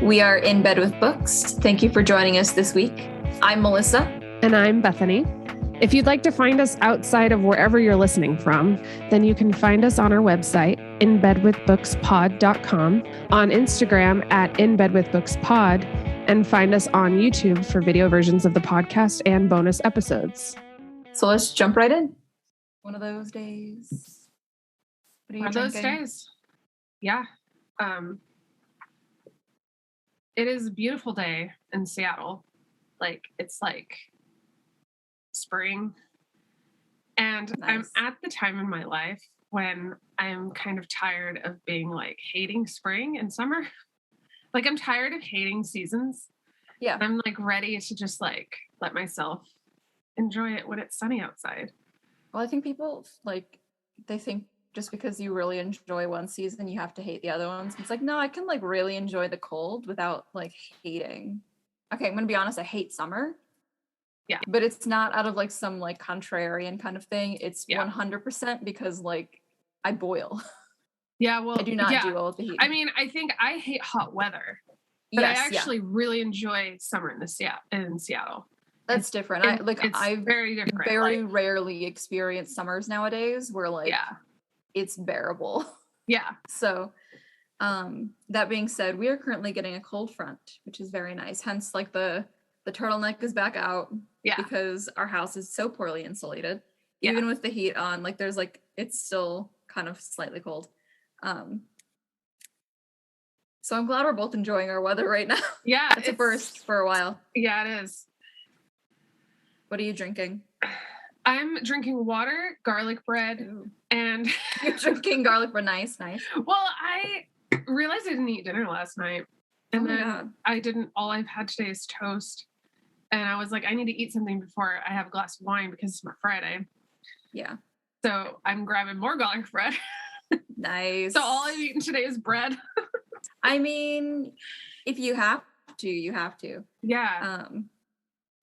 We are in bed with books. Thank you for joining us this week. I'm Melissa. And I'm Bethany. If you'd like to find us outside of wherever you're listening from, then you can find us on our website, inbedwithbookspod.com, on Instagram at inbedwithbookspod, and find us on YouTube for video versions of the podcast and bonus episodes. So let's jump right in. One of those days. What are you drinking? One of those days. Yeah. It is a beautiful day in Seattle. It's like spring. And nice. I'm at the time in my life when I'm kind of tired of being hating spring and summer. I'm tired of hating seasons. Yeah. I'm ready to just let myself enjoy it when it's sunny outside. Well, I think people they think just because you really enjoy one season, you have to hate the other ones. It's no, I can really enjoy the cold without hating. Okay, I'm gonna be honest, I hate summer. Yeah. But it's not out of some contrarian kind of thing. It's 100% because I boil. Yeah, well, I do not do well with the heat. I mean, I think I hate hot weather, but I actually really enjoy summer in Seattle. That's different. I very different. Very rarely experience summers nowadays where it's bearable. Yeah. So, that being said, we are currently getting a cold front, which is very nice. Hence, the turtleneck is back out. Yeah. Because our house is so poorly insulated. Even with the heat on, there's it's still kind of slightly cold. So I'm glad we're both enjoying our weather right now. Yeah. It's a first for a while. Yeah, it is. What are you drinking? I'm drinking water, garlic bread, and... You're drinking garlic bread. Nice. Well, I realized I didn't eat dinner last night. And then I didn't. All I've had today is toast. And I was I need to eat something before I have a glass of wine because it's my Friday. Yeah. So I'm grabbing more garlic bread. Nice. So all I've eaten today is bread. I mean, if you have to, you have to. Yeah.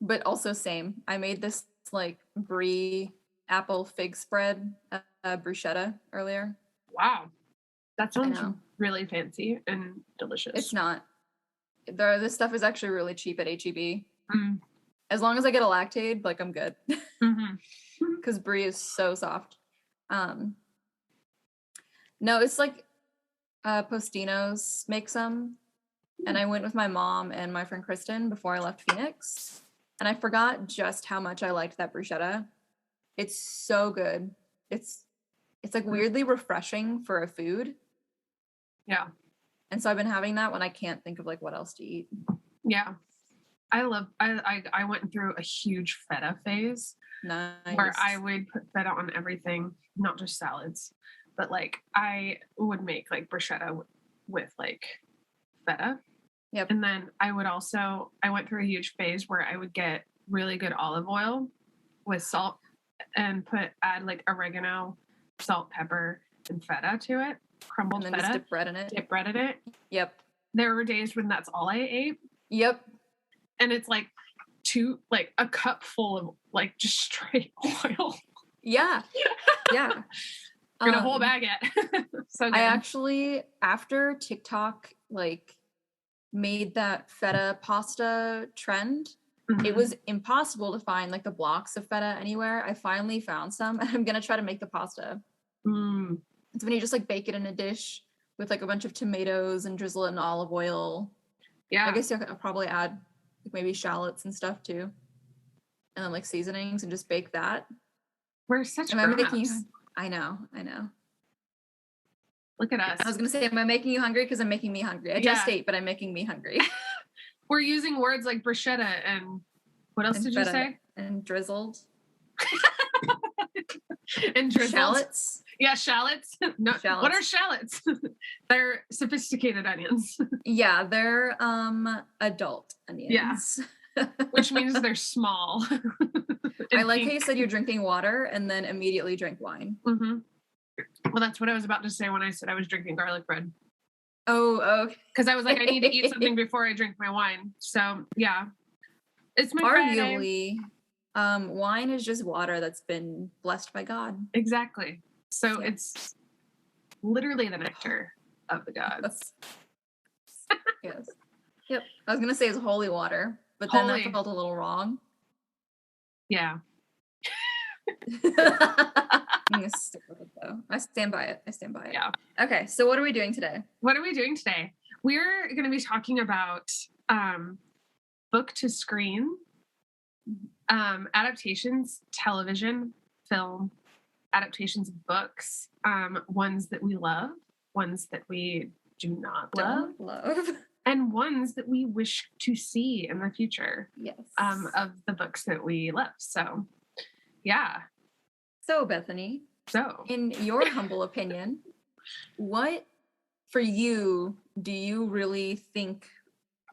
But also same. I made this brie apple fig spread, bruschetta earlier. Wow. That sounds really fancy and delicious. It's not. This stuff is actually really cheap at HEB. Mm. As long as I get a lactate, I'm good. Mm-hmm. Because brie is so soft. No, it's Postino's make some. And I went with my mom and my friend Kristen before I left Phoenix. And I forgot just how much I liked that bruschetta. It's so good. It's weirdly refreshing for a food. Yeah. And so I've been having that when I can't think of what else to eat. Yeah. I went through a huge feta phase. Nice. Where I would put feta on everything, not just salads, but I would make bruschetta with feta. Yep. And then I went through a huge phase where I would get really good olive oil with salt and add oregano, salt, pepper, and feta to it. Crumbled and then feta. Just dip bread in it. Yep. There were days when that's all I ate. Yep. And it's a cup full of just straight oil. Yeah. Yeah. In a whole baguette. So good. I actually, after TikTok made that feta pasta trend, it was impossible to find the blocks of feta anywhere. I finally found some and I'm gonna try to make the pasta. It's when you just bake it in a dish with a bunch of tomatoes and drizzle it in olive oil. Yeah. I guess you'll probably add maybe shallots and stuff too. And then seasonings and just bake that. We're such grown-ups. I know. Look at us. I was going to say, am I making you hungry? Because I'm making me hungry. I just ate, but I'm making me hungry. We're using words like bruschetta and what else did you say? And drizzled. And drizzled. Shallots. Yeah, shallots. No, shallots. What are shallots? They're sophisticated onions. Yeah, they're adult onions. Yeah. Which means they're small. I like how you said you're drinking water and then immediately drink wine. Mm-hmm. Well, that's what I was about to say when I said I was drinking garlic bread. Oh, okay. Because I was I need to eat something before I drink my wine. So, yeah. It's my arguably, wine is just water that's been blessed by God. Exactly. So it's literally the nectar of the gods. Yes. Yep. I was gonna say it's holy water, but then that felt a little wrong. Yeah. I'm gonna stick with it though. I stand by it. Yeah. Okay, so what are we doing today? We're going to be talking about book to screen, adaptations, television, film, adaptations of books, ones that we love, ones that we do not love, and ones that we wish to see in the future. Yes. Of the books that we love. So, yeah. So, Bethany, in your humble opinion, what for you do you really think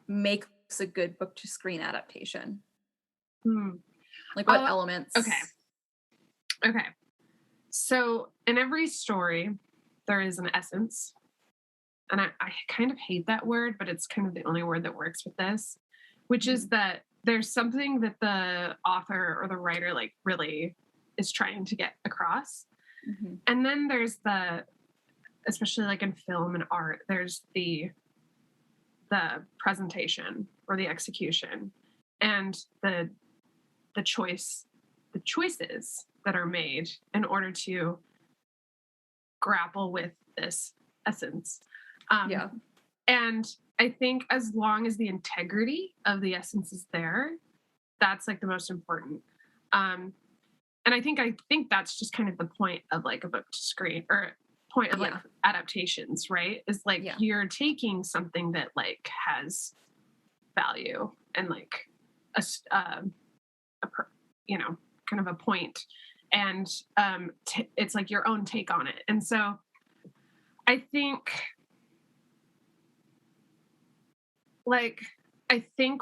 makes a good book to screen adaptation? Like what elements? Okay. So in every story, there is an essence. And I kind of hate that word, but it's kind of the only word that works with this, which is that there's something that the author or the writer like really is trying to get across. And then there's especially like in film and art, there's the presentation or the execution and the choices that are made in order to grapple with this essence. And I think as long as the integrity of the essence is there, that's like the most important. And I think that's just kind of the point of like a book to screen or point of like adaptations, right? Is like you're taking something that like has value and like a you know, kind of a point, and it's like your own take on it. And so I think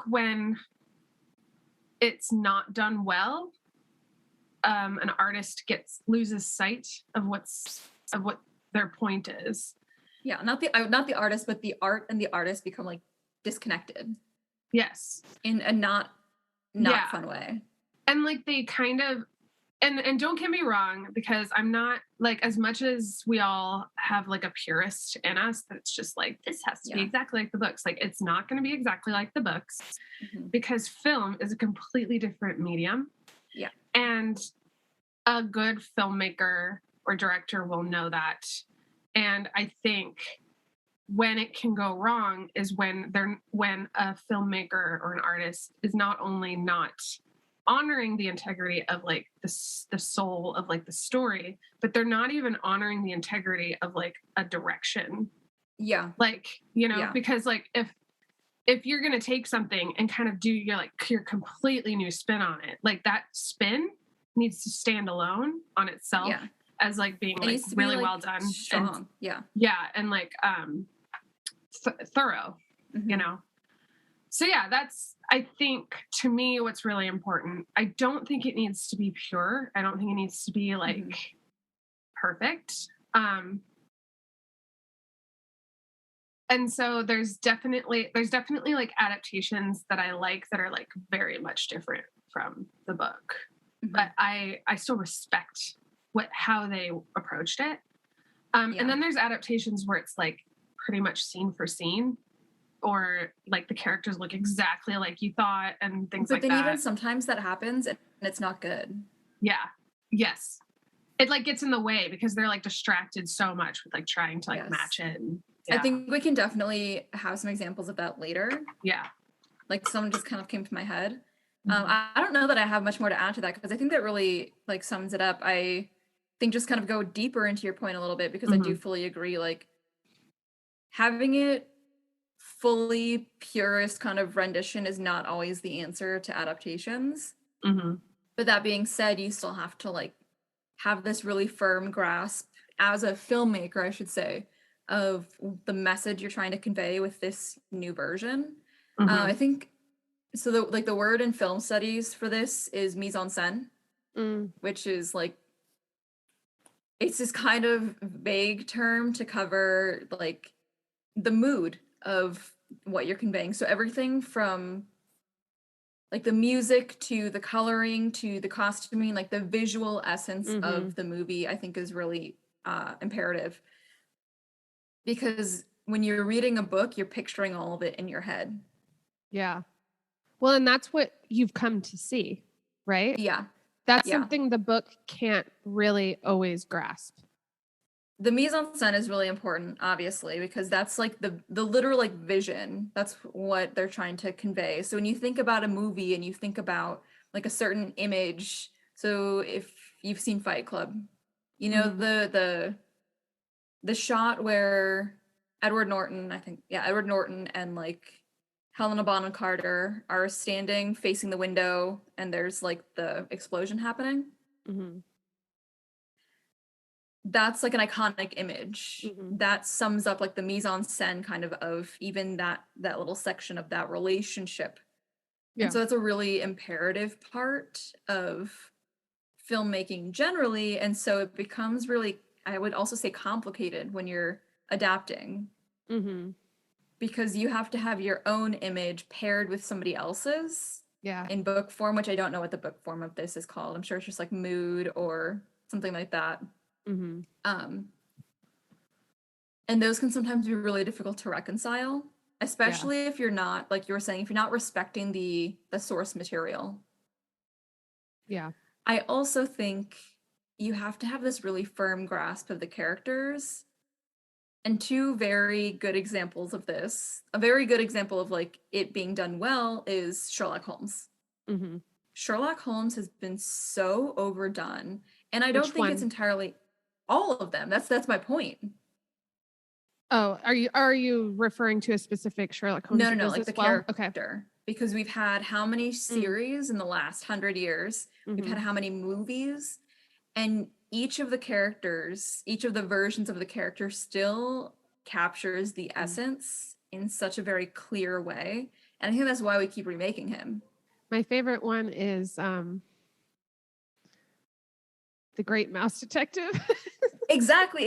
when it's not done well, an artist loses sight of what their point is. Yeah, not the artist, but the art and the artist become like disconnected. Yes, in a not fun way. And like they kind of and don't get me wrong, because I'm not like, as much as we all have like a purist in us that's just like, this has to be exactly like the books. Like it's not going to be exactly like the books because film is a completely different medium. Yeah. And a good filmmaker or director will know that. And I think when it can go wrong is when a filmmaker or an artist is not only not honoring the integrity of like the soul of like the story, but they're not even honoring the integrity of like a direction. Yeah. Like, you know, because like if you're going to take something and kind of do your completely new spin on it, like that spin needs to stand alone on itself as like being like really well done. Strong. And, and like thorough, you know. So yeah, that's, I think, to me, what's really important. I don't think it needs to be pure. I don't think it needs to be like perfect. And so there's definitely like adaptations that I like that are like very much different from the book, but I still respect how they approached it. And then there's adaptations where it's like pretty much scene for scene, or like the characters look exactly like you thought and things like that. But then even sometimes that happens and it's not good. Yeah. Yes. It like gets in the way because they're like distracted so much with like trying to like match it. And, I think we can definitely have some examples of that later. Yeah. Like someone just kind of came to my head. I don't know that I have much more to add to that because I think that really like sums it up. I think just kind of go deeper into your point a little bit because I do fully agree. Like having it fully purist kind of rendition is not always the answer to adaptations. But that being said, you still have to like have this really firm grasp as a filmmaker, I should say, of the message you're trying to convey with this new version. I think so. The word in film studies for this is mise en scène, which is like it's this kind of vague term to cover like the mood of what you're conveying. So everything from like the music to the coloring to the costuming, like the visual essence of the movie, I think is really imperative. Because when you're reading a book, you're picturing all of it in your head. Yeah. Well, and that's what you've come to see, right? Yeah. That's Yeah. something the book can't really always grasp. The mise en scène is really important, obviously, because that's like the literal like vision. That's what they're trying to convey. So when you think about a movie and you think about like a certain image, so if you've seen Fight Club, you know the shot where Edward Norton, I think, yeah, Edward Norton and like Helena Bonham Carter are standing facing the window and there's like the explosion happening. Mm-hmm. That's like an iconic image Mm-hmm. that sums up like the mise en scène kind of even that little section of that relationship. Yeah. And so that's a really imperative part of filmmaking generally, and so it becomes really, I would also say, complicated when you're adapting. Mm-hmm. Because you have to have your own image paired with somebody else's. Yeah. In book form, which I don't know what the book form of this is called. I'm sure it's just like mood or something like that. Mm-hmm. And those can sometimes be really difficult to reconcile, especially if you're not, like you were saying, if you're not respecting the source material. Yeah. I also think you have to have this really firm grasp of the characters. And two very good examples of this, a very good example of like it being done well, is Sherlock Holmes. Mm-hmm. Sherlock Holmes has been so overdone, and I don't Which think one? it's entirely all of them. That's my point. Oh, are you referring to a specific Sherlock Holmes No, as like the well? character. Okay. Because we've had how many series in the last 100 years? We've Mm-hmm. had how many movies? And each of the characters, each of the versions of the character still captures the essence in such a very clear way. And I think that's why we keep remaking him. My favorite one is The Great Mouse Detective. Exactly.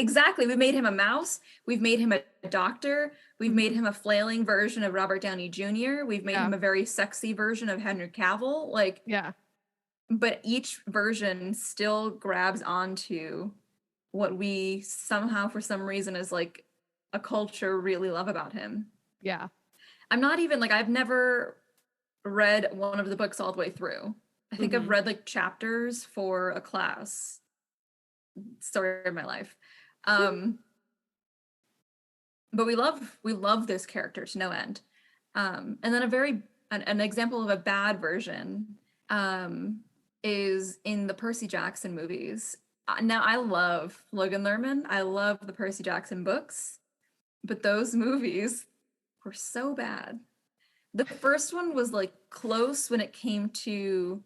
We made him a mouse. We've made him a doctor. We've made Mm-hmm. him a flailing version of Robert Downey Jr. We've made him a very sexy version of Henry Cavill. Like, Yeah. but each version still grabs onto what we somehow, for some reason, as like a culture really love about him. Yeah. I'm not even like, I've never read one of the books all the way through. I think I've read like chapters for a class. Story of my life. But we love this character to no end. And then an example of a bad version is in the Percy Jackson movies. Now I love Logan Lerman. I love the Percy Jackson books, but those movies were so bad. The first one was like close when it came to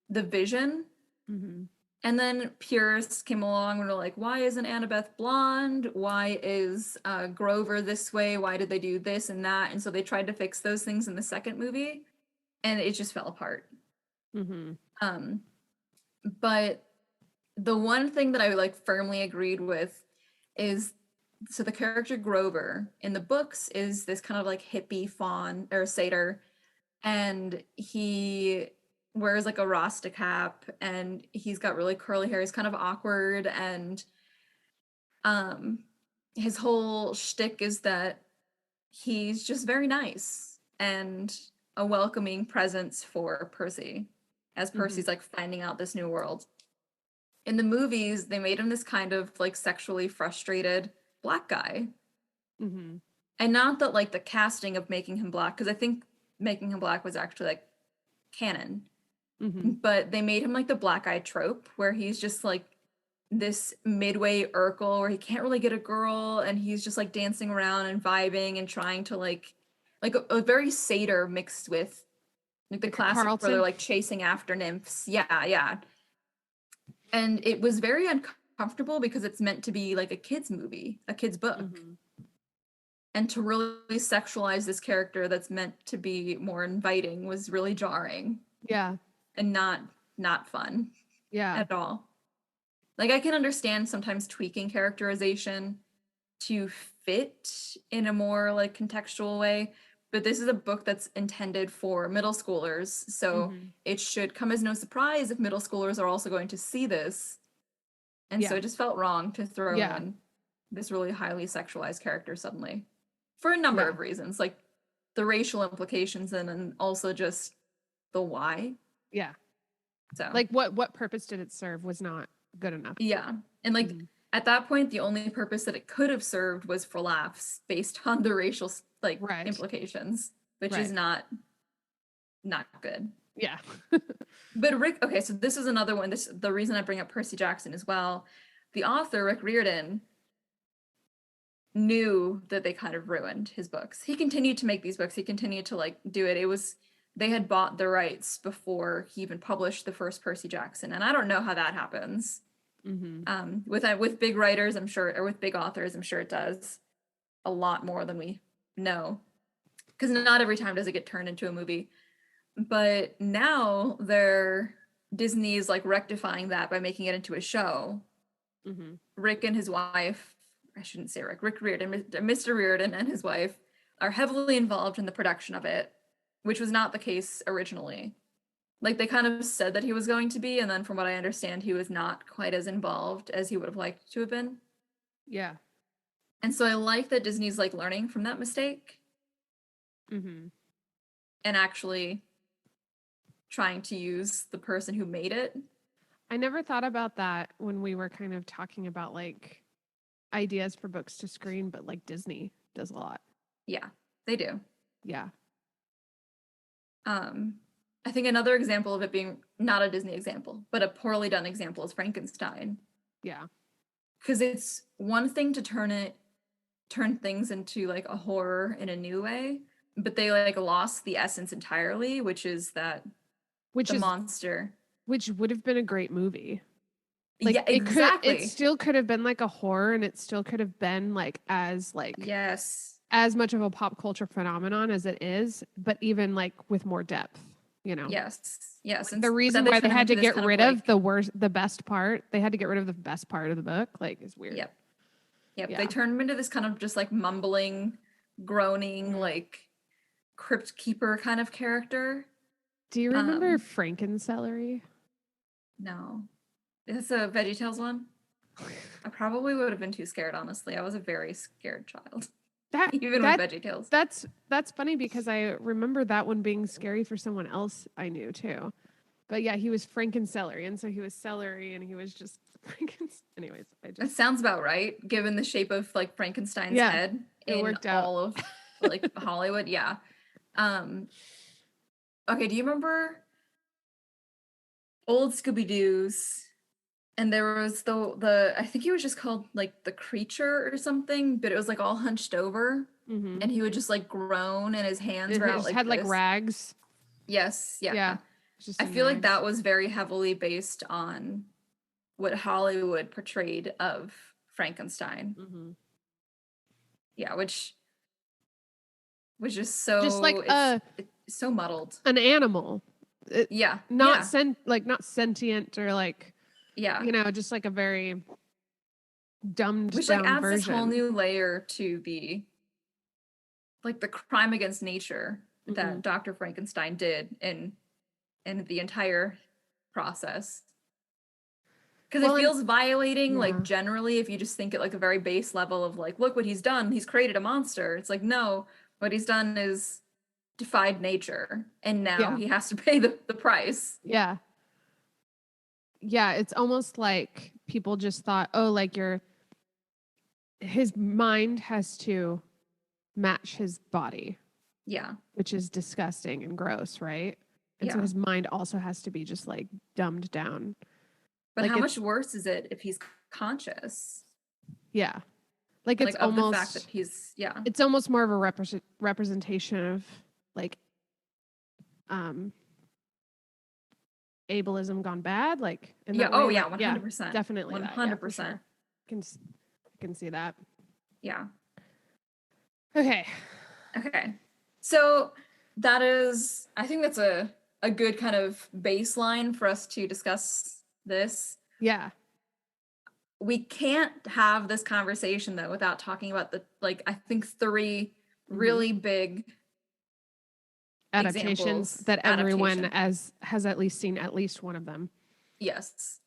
the vision. Mm-hmm. And then purists came along and were like, why isn't Annabeth blonde? Why is Grover this way? Why did they do this and that? And so they tried to fix those things in the second movie, and it just fell apart. Mm-hmm. But the one thing that I like firmly agreed with is, so the character Grover in the books is this kind of like hippie faun or satyr, and he wears like a Rasta cap and he's got really curly hair. He's kind of awkward, and his whole shtick is that he's just very nice and a welcoming presence for Percy as Percy's like finding out this new world. In the movies, they made him this kind of like sexually frustrated black guy. Mm-hmm. And not that like the casting of making him black, because I think making him black was actually like canon. Mm-hmm. But they made him like the black eye trope where he's just like this midway Urkel where he can't really get a girl and he's just like dancing around and vibing and trying to like a very satyr mixed with like the Like classic where they're Carlton. like chasing after nymphs. Yeah. And it was very uncomfortable because it's meant to be like a kid's movie, a kid's book. Mm-hmm. And to really sexualize this character that's meant to be more inviting was really jarring. Yeah. And not fun. Yeah. At all. Like I can understand sometimes tweaking characterization to fit in a more like contextual way, but this is a book that's intended for middle schoolers, so it should come as no surprise if middle schoolers are also going to see this. And so it just felt wrong to throw in this really highly sexualized character suddenly for a number of reasons. Like the racial implications and also just the why. Yeah. So like what purpose did it serve was not good enough. Yeah. And like at that point, the only purpose that it could have served was for laughs based on the racial like implications, which is not good. Yeah. But Rick, okay, so this is another one. The reason I bring up Percy Jackson as well. The author, Rick Riordan, knew that they kind of ruined his books. He continued to make these books. He continued to like do it. It was they had bought the rights before he even published the first Percy Jackson, and I don't know how that happens. With big writers, I'm sure, or with big authors, I'm sure it does a lot more than we know, because not every time does it get turned into a movie. But now Disney is like rectifying that by making it into a show. Rick and his wife, I shouldn't say Rick Riordan, Mr. Riordan and his wife are heavily involved in the production of it, which was not the case originally. Like, they kind of said that he was going to be, and then from what I understand, he was not quite as involved as he would have liked to have been. Yeah. And so I like that Disney's, like, learning from that mistake. And actually trying to use the person who made it. I never thought about that when we were kind of talking about, like, ideas for books to screen, but, like, Disney does a lot. Yeah, they do. Yeah. I think another example of it being not a Disney example, but a poorly done example is Frankenstein. Yeah. Because it's one thing to turn things into like a horror in a new way, but they like lost the essence entirely, which is the monster. Which would have been a great movie. Like, yeah, exactly. It still could have been like a horror, and it still could have been like as much of a pop culture phenomenon as it is, but even like with more depth. You know. Yes. Like, the reason why they had to get rid of the best part, they had to get rid of the best part of the book, like, is weird. Yep. Yeah. They turned him into this kind of just like mumbling, groaning, like crypt keeper kind of character. Do you remember Frankencelery? No. Is this a VeggieTales one? I probably would have been too scared, honestly. I was a very scared child. Even with VeggieTales. That's funny because I remember that one being scary for someone else I knew too. But yeah, he was Frankencelery, and so he was celery, and he was just anyways. That sounds about right, given the shape of like Frankenstein's head. It worked out. All of like Hollywood. Yeah. Okay, do you remember old Scooby-Doo's? And there was the I think he was just called like the Creature or something, but it was like all hunched over, and he would just like groan, and his hands were out like had this. like rags. Yes, yeah. Just I feel like that was very heavily based on what Hollywood portrayed of Frankenstein. Yeah, which was just so just like it's so muddled. An animal. Not sentient or like. Yeah. You know, just like a very dumbed Which down like adds version. This whole new layer to the like the crime against nature that Dr. Frankenstein did in the entire process. Because it feels violating, like generally, if you just think at like a very base level of like, look what he's done, he's created a monster. It's like, no, what he's done is defied nature, and now he has to pay the price. Yeah. Yeah, it's almost like people just thought, oh, like his mind has to match his body. Yeah. Which is disgusting and gross, right? And so his mind also has to be just like dumbed down. But like, how much worse is it if he's conscious? Yeah. Like it's almost the fact that he's it's almost more of a representation of like ableism gone bad, like in that way. 100%. Definitely 100%. Sure. I can see that. Yeah. Okay. So that is, I think that's a good kind of baseline for us to discuss this. Yeah. We can't have this conversation though without talking about the like I think 3 really big adaptations that everyone has at least seen at least one of them. Yes.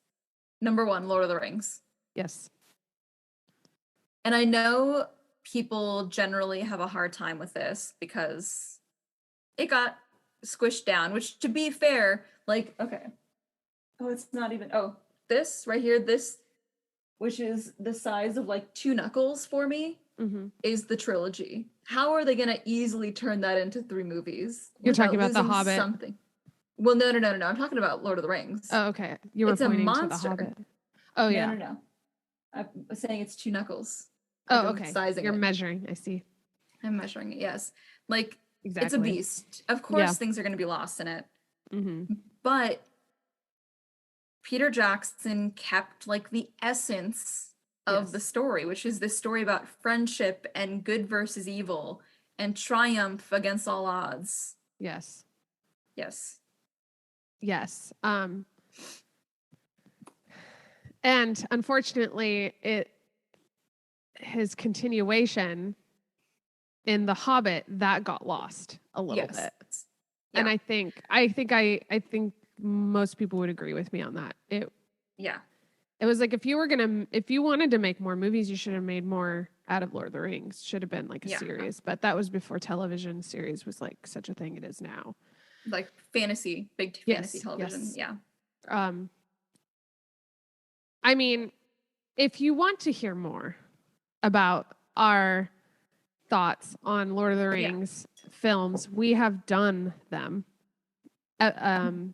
Number 1, Lord of the Rings. Yes. And I know people generally have a hard time with this because it got squished down, which, to be fair, like, okay. Oh, it's not even, oh, this right here, this, which is the size of like 2 knuckles for me, is the trilogy. How are they going to easily turn that into 3 movies? You're talking about The Hobbit? Something. Well, no. I'm talking about Lord of the Rings. Oh, okay. You were pointing to The Hobbit. Oh, yeah. No. I'm saying it's 2 knuckles. Oh, okay. Sizing You're measuring. I see. I'm measuring it, yes. Like, exactly. It's a beast. Of course, things are going to be lost in it. But Peter Jackson kept, like, the essence of the story, which is this story about friendship and good versus evil and triumph against all odds. Yes. And unfortunately, his continuation in The Hobbit, that got lost a little bit. Yeah. And I think most people would agree with me on that. It was like, if you wanted to make more movies, you should have made more out of Lord of the Rings. Should have been like a series, but that was before television series was like such a thing it is now. Like fantasy, big fantasy television. Yes. Yeah. I mean, if you want to hear more about our thoughts on Lord of the Rings films, we have done them.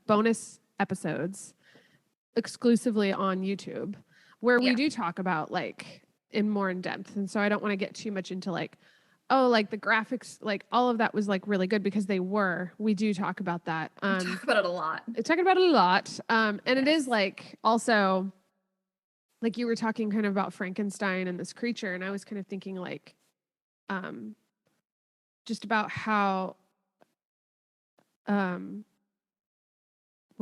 Bonus episodes exclusively on YouTube where we do talk about like in more in depth. And so I don't want to get too much into like, oh, like the graphics, like all of that was like really good because we do talk about that. We talk about it a lot. And it is like also like you were talking kind of about Frankenstein and this creature. And I was kind of thinking like, just about how, what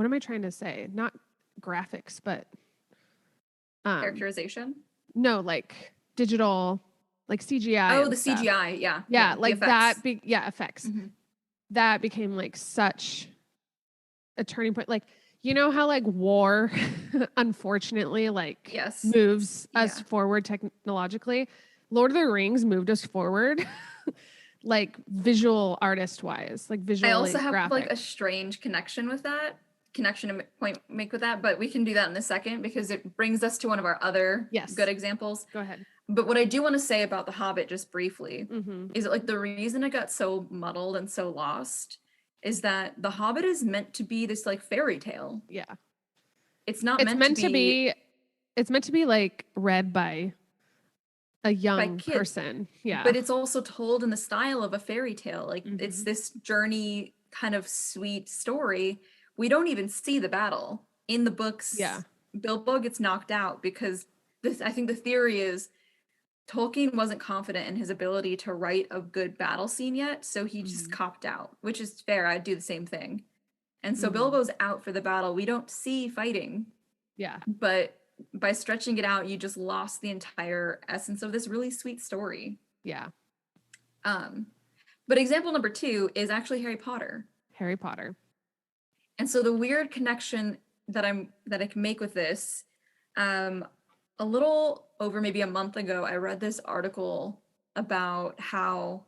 am I trying to say? Not graphics, but characterization? No, like digital, like CGI. Oh, the stuff. CGI, yeah. Yeah, like that. Effects. That became like such a turning point. Like, you know how like war, unfortunately, like moves us forward technologically. Lord of the Rings moved us forward. Like visual artist wise, like visually. I also have like a strange connection with that. Make with that, but we can do that in a second because it brings us to one of our other good examples. Go ahead. But what I do want to say about The Hobbit just briefly is that like the reason it got so muddled and so lost is that The Hobbit is meant to be this like fairy tale. Yeah. It's meant to be it's meant to be like read by a young person. Yeah. But it's also told in the style of a fairy tale. Like it's this journey kind of sweet story. We don't even see the battle in the books. Yeah. Bilbo gets knocked out because I think the theory is Tolkien wasn't confident in his ability to write a good battle scene yet. So he just copped out, which is fair. I'd do the same thing. And so Bilbo's out for the battle. We don't see fighting. Yeah. But by stretching it out, you just lost the entire essence of this really sweet story. Yeah. But example number 2 is actually Harry Potter. And so the weird connection that I can make with this, a little over maybe a month ago, I read this article about how,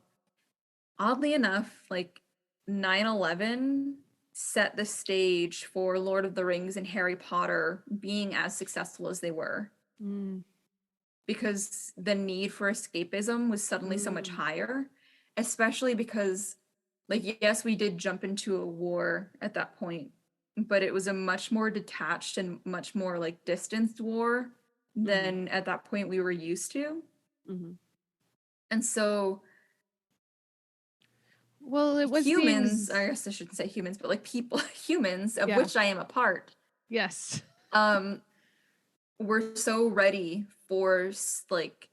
oddly enough, like 9/11 set the stage for Lord of the Rings and Harry Potter being as successful as they were. Because the need for escapism was suddenly so much higher, especially because, like, yes, we did jump into a war at that point, but it was a much more detached and much more, like, distanced war than at that point we were used to. And so... Well, it was humans, I guess I shouldn't say humans, but like humans, of which I am a part. Yes. We're so ready for like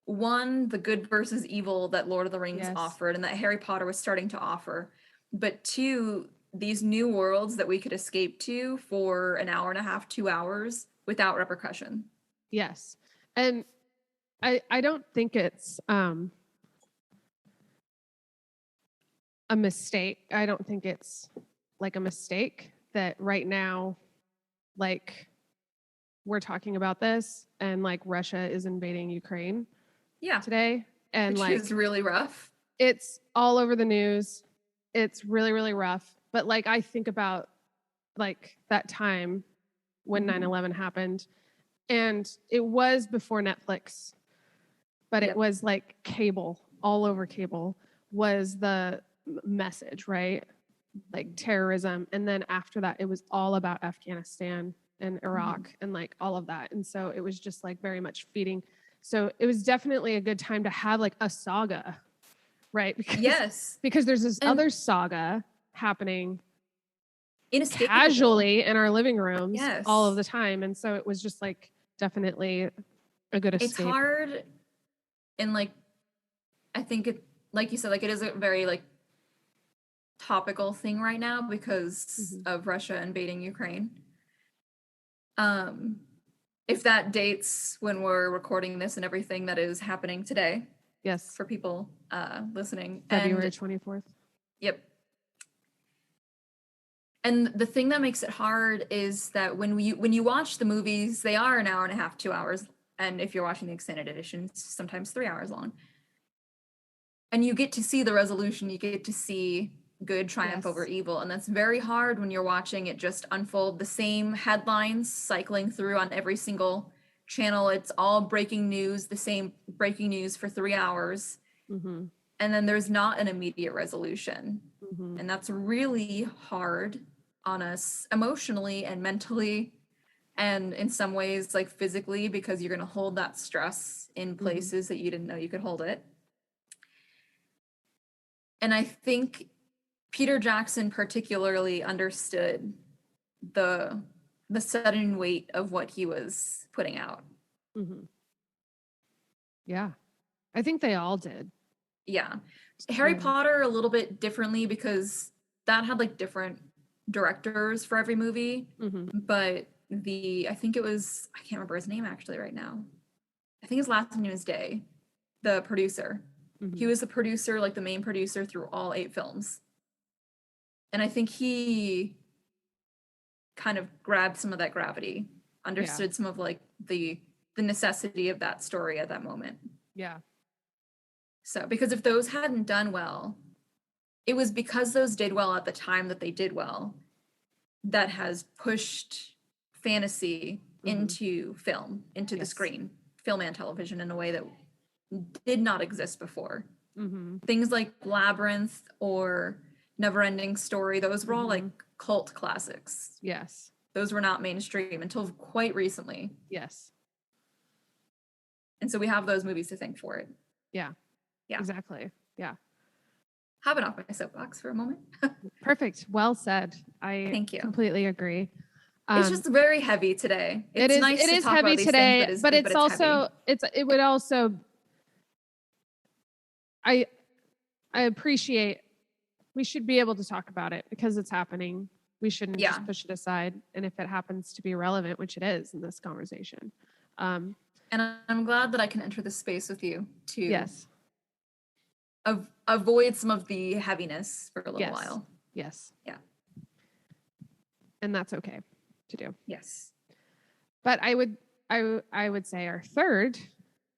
the good versus evil that Lord of the Rings offered and that Harry Potter was starting to offer. But 2, these new worlds that we could escape to for an hour and a half, 2 hours without repercussion. Yes. And I don't think it's a mistake. I don't think it's like a mistake that right now, like, we're talking about this and like Russia is invading Ukraine today. And which like is really rough. It's all over the news. it's really, really rough. But like, I think about like that time when 9/11 happened, and it was before Netflix, but it was like cable, all over cable was the message, right? Like terrorism. And then after that, it was all about Afghanistan and Iraq and like all of that. And so it was just like very much feeding. So it was definitely a good time to have like a saga, right? Because there's this other saga happening casually in our living rooms all of the time. And so it was just like definitely a good escape. It's hard. And like, I think it, like you said, like it is a very like topical thing right now because of Russia invading Ukraine. If that dates when we're recording this and everything that is happening today. Yes. For people listening. February 24th. Yep. And the thing that makes it hard is that when you watch the movies, they are an hour and a half, 2 hours. And if you're watching the extended edition, it's sometimes 3 hours long. And you get to see the resolution, you get to see good triumph over evil. And that's very hard when you're watching it just unfold, the same headlines cycling through on every single channel. It's all breaking news, the same breaking news for 3 hours. And then there's not an immediate resolution. And that's really hard on us emotionally and mentally, and in some ways like physically, because you're going to hold that stress in places that you didn't know you could hold it. And I think Peter Jackson particularly understood the sudden weight of what he was putting out. Yeah, I think they all did. Yeah. Harry Potter a little bit differently because that had like different directors for every movie. But I think it was, I can't remember his name actually right now. I think his last name is Day, the producer. He was the producer, like the main producer through all 8 films. And I think he kind of grabbed some of that gravity, understood some of like the necessity of that story at that moment. Yeah. So, because if those hadn't done well, it was because those did well at the time that they did well that has pushed fantasy into film, into the screen, film and television in a way that did not exist before. Things like Labyrinth or Neverending Story, those were all like cult classics. Yes. Those were not mainstream until quite recently. Yes. And so we have those movies to thank for it. Yeah. Yeah. Exactly. Yeah. Hopping off my soapbox for a moment. Perfect. Well said. Thank you. Completely agree. It's just very heavy today. It is heavy today, but it's also heavy. It would also I appreciate, we should be able to talk about it because it's happening. We shouldn't just push it aside. And if it happens to be relevant, which it is in this conversation. And I'm glad that I can enter this space with you to avoid some of the heaviness for a little while. Yes. Yeah. And that's okay to do. Yes. But I would say our third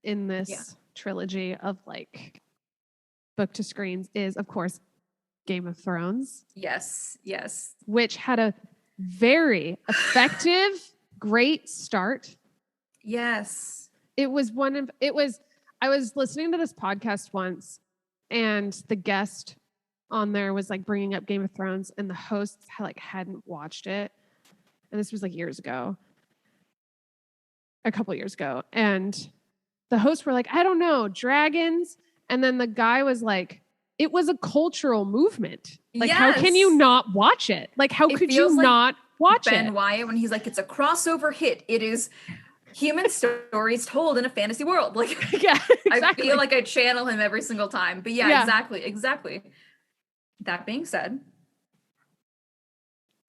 in this trilogy of like book to screens is, of course, Game of Thrones. Yes. Yes. Which had a very effective, great start. Yes. I was listening to this podcast once, and the guest on there was like bringing up Game of Thrones, and the hosts hadn't watched it. And this was like a couple years ago. And the hosts were like, I don't know, dragons. And then the guy was like, it was a cultural movement. Like, how can you not watch it? Like, how could you not watch it? Ben Wyatt, when he's like, it's a crossover hit. It is human stories told in a fantasy world. Like, exactly. I feel like I channel him every single time. But exactly. That being said,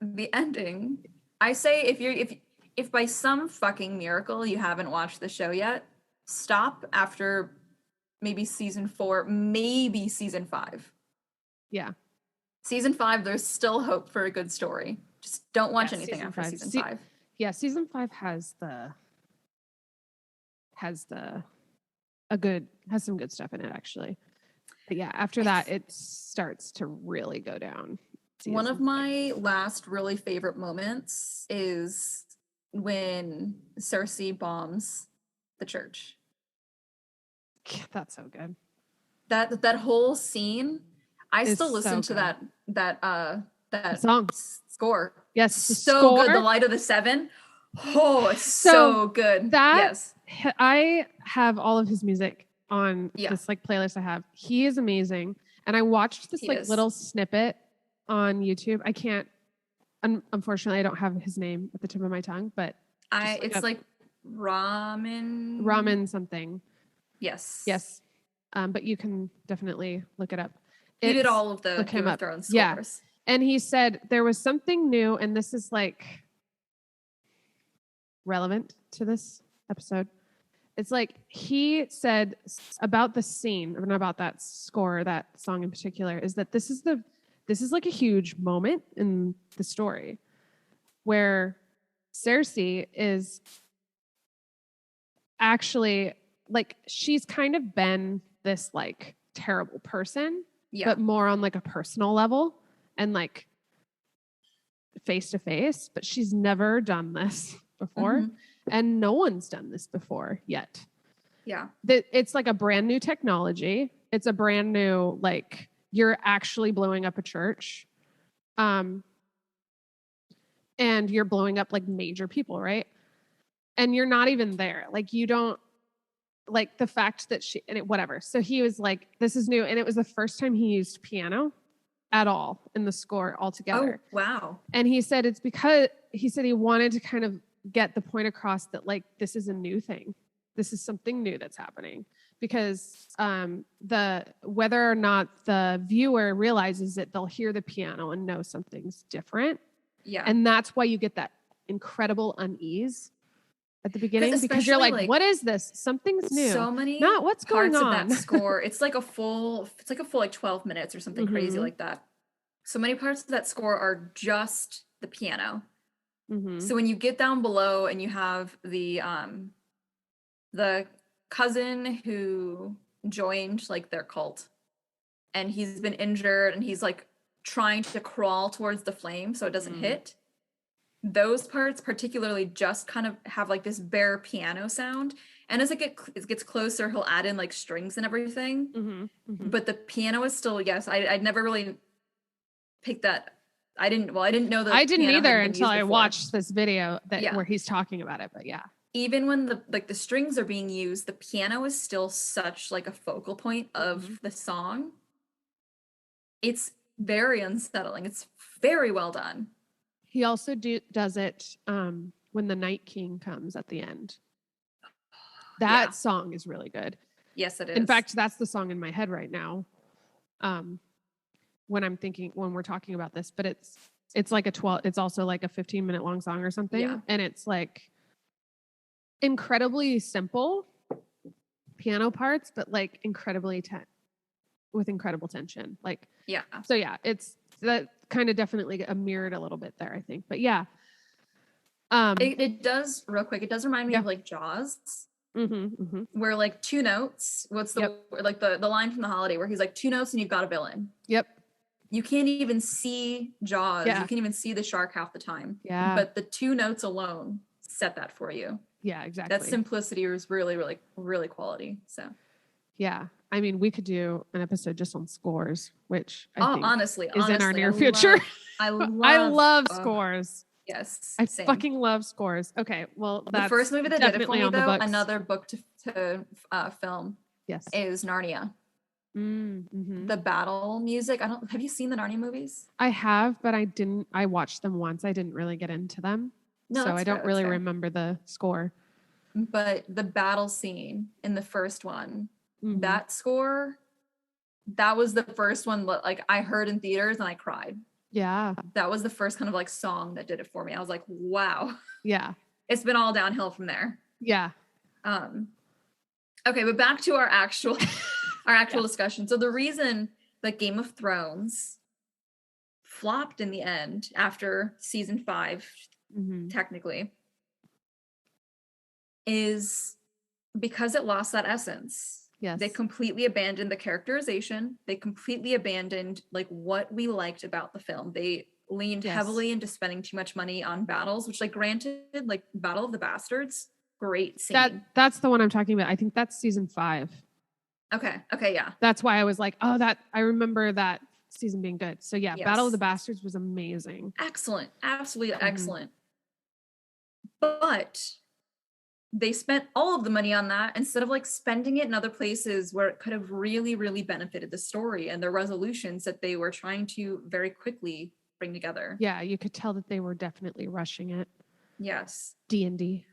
the ending, I say if by some fucking miracle you haven't watched the show yet, stop after maybe season 4, maybe season 5. Yeah. Season 5, there's still hope for a good story. Just don't watch anything after season 5. Yeah, season 5 has some good stuff in it, actually. But yeah, after that, it starts to really go down. One of my last really favorite moments is when Cersei bombs the church. That's so good. That whole scene, I still listen to that song score. Yes, so good. The Light of the Seven. Oh, it's so good. Yes, I have all of his music on this like playlist I have. He is amazing, and I watched this little snippet on YouTube. I can't, unfortunately, I don't have his name at the tip of my tongue, but it's like ramen something. Yes. But you can definitely look it up. He did all of the Game of Thrones scores. Yeah. And he said there was something new, and this is like relevant to this episode. It's like he said about the scene, and about that score, that song in particular, is that this is like a huge moment in the story where Cersei is actually like, she's kind of been this like terrible person, but more on like a personal level and like face to face, but she's never done this before. And no one's done this before yet. Yeah. It's like a brand new technology. It's a brand new, like, you're actually blowing up a church. And you're blowing up like major people, right? And you're not even there. Like, you don't like the fact that whatever. So he was like, this is new. And it was the first time he used piano at all in the score altogether. Oh, wow. And he said it's because he said he wanted to kind of get the point across that like, this is a new thing. This is something new that's happening, because whether or not the viewer realizes it, they'll hear the piano and know something's different. Yeah. And that's why you get that incredible unease at the beginning, because you're like, what is this? Something's new. So many not what's going on. Of that score. It's like a full like 12 minutes or something crazy like that. So many parts of that score are just the piano. So when you get down below and you have the cousin who joined like their cult, and he's been injured and he's like trying to crawl towards the flame so it doesn't hit. Those parts particularly just kind of have like this bare piano sound, and as it gets closer, he'll add in like strings and everything. But the piano is still, I'd never really picked that. I didn't know that. I didn't either until I watched this video where he's talking about it. But yeah, even when the strings are being used, the piano is still such like a focal point of the song. It's very unsettling. It's very well done. He also does it when the Night King comes at the end. That song is really good. Yes, it is. In fact, that's the song in my head right now. When we're talking about this, but it's like it's also like a 15-minute long song or something. Yeah. And it's like incredibly simple piano parts, but like incredibly with incredible tension. Like, yeah. So yeah, it's that kind of definitely mirrored a little bit there, I think. But yeah. It does, real quick, it does remind me of like Jaws. Where like two notes, what's the like the line from The Holiday where he's like 2 notes and you've got a villain. Yep. You can't even see Jaws. You can't even see the shark half the time. Yeah. But the 2 notes alone set that for you. Yeah, exactly. That simplicity was really, really, really quality. So yeah. I mean, we could do an episode just on scores, which I think honestly, in our near future. I love scores. Yes. I fucking love scores. Okay. Well, that's the first movie that did it for me, though, another book to film, is Narnia. The battle music. Have you seen the Narnia movies? I have, but I watched them once. I didn't really get into them. No, so I don't really remember the score. But the battle scene in the first one, that score, that was the first one like I heard in theaters and I cried. Yeah. That was the first kind of like song that did it for me. I was like, wow. Yeah. It's been all downhill from there. Yeah. Okay, but back to our actual discussion. So the reason that Game of Thrones flopped in the end after season 5, technically, is because it lost that essence. Yes. They completely abandoned the characterization. They completely abandoned like what we liked about the film. They leaned heavily into spending too much money on battles, which like granted, like Battle of the Bastards, great scene. That's the one I'm talking about. I think that's season 5. Okay, yeah. That's why I was like, oh, that I remember that season being good. So yeah, Battle of the Bastards was amazing. Excellent. Absolutely excellent. But they spent all of the money on that instead of like spending it in other places where it could have really, really benefited the story and the resolutions that they were trying to very quickly bring together. Yeah, you could tell that they were definitely rushing it. Yes. D&D.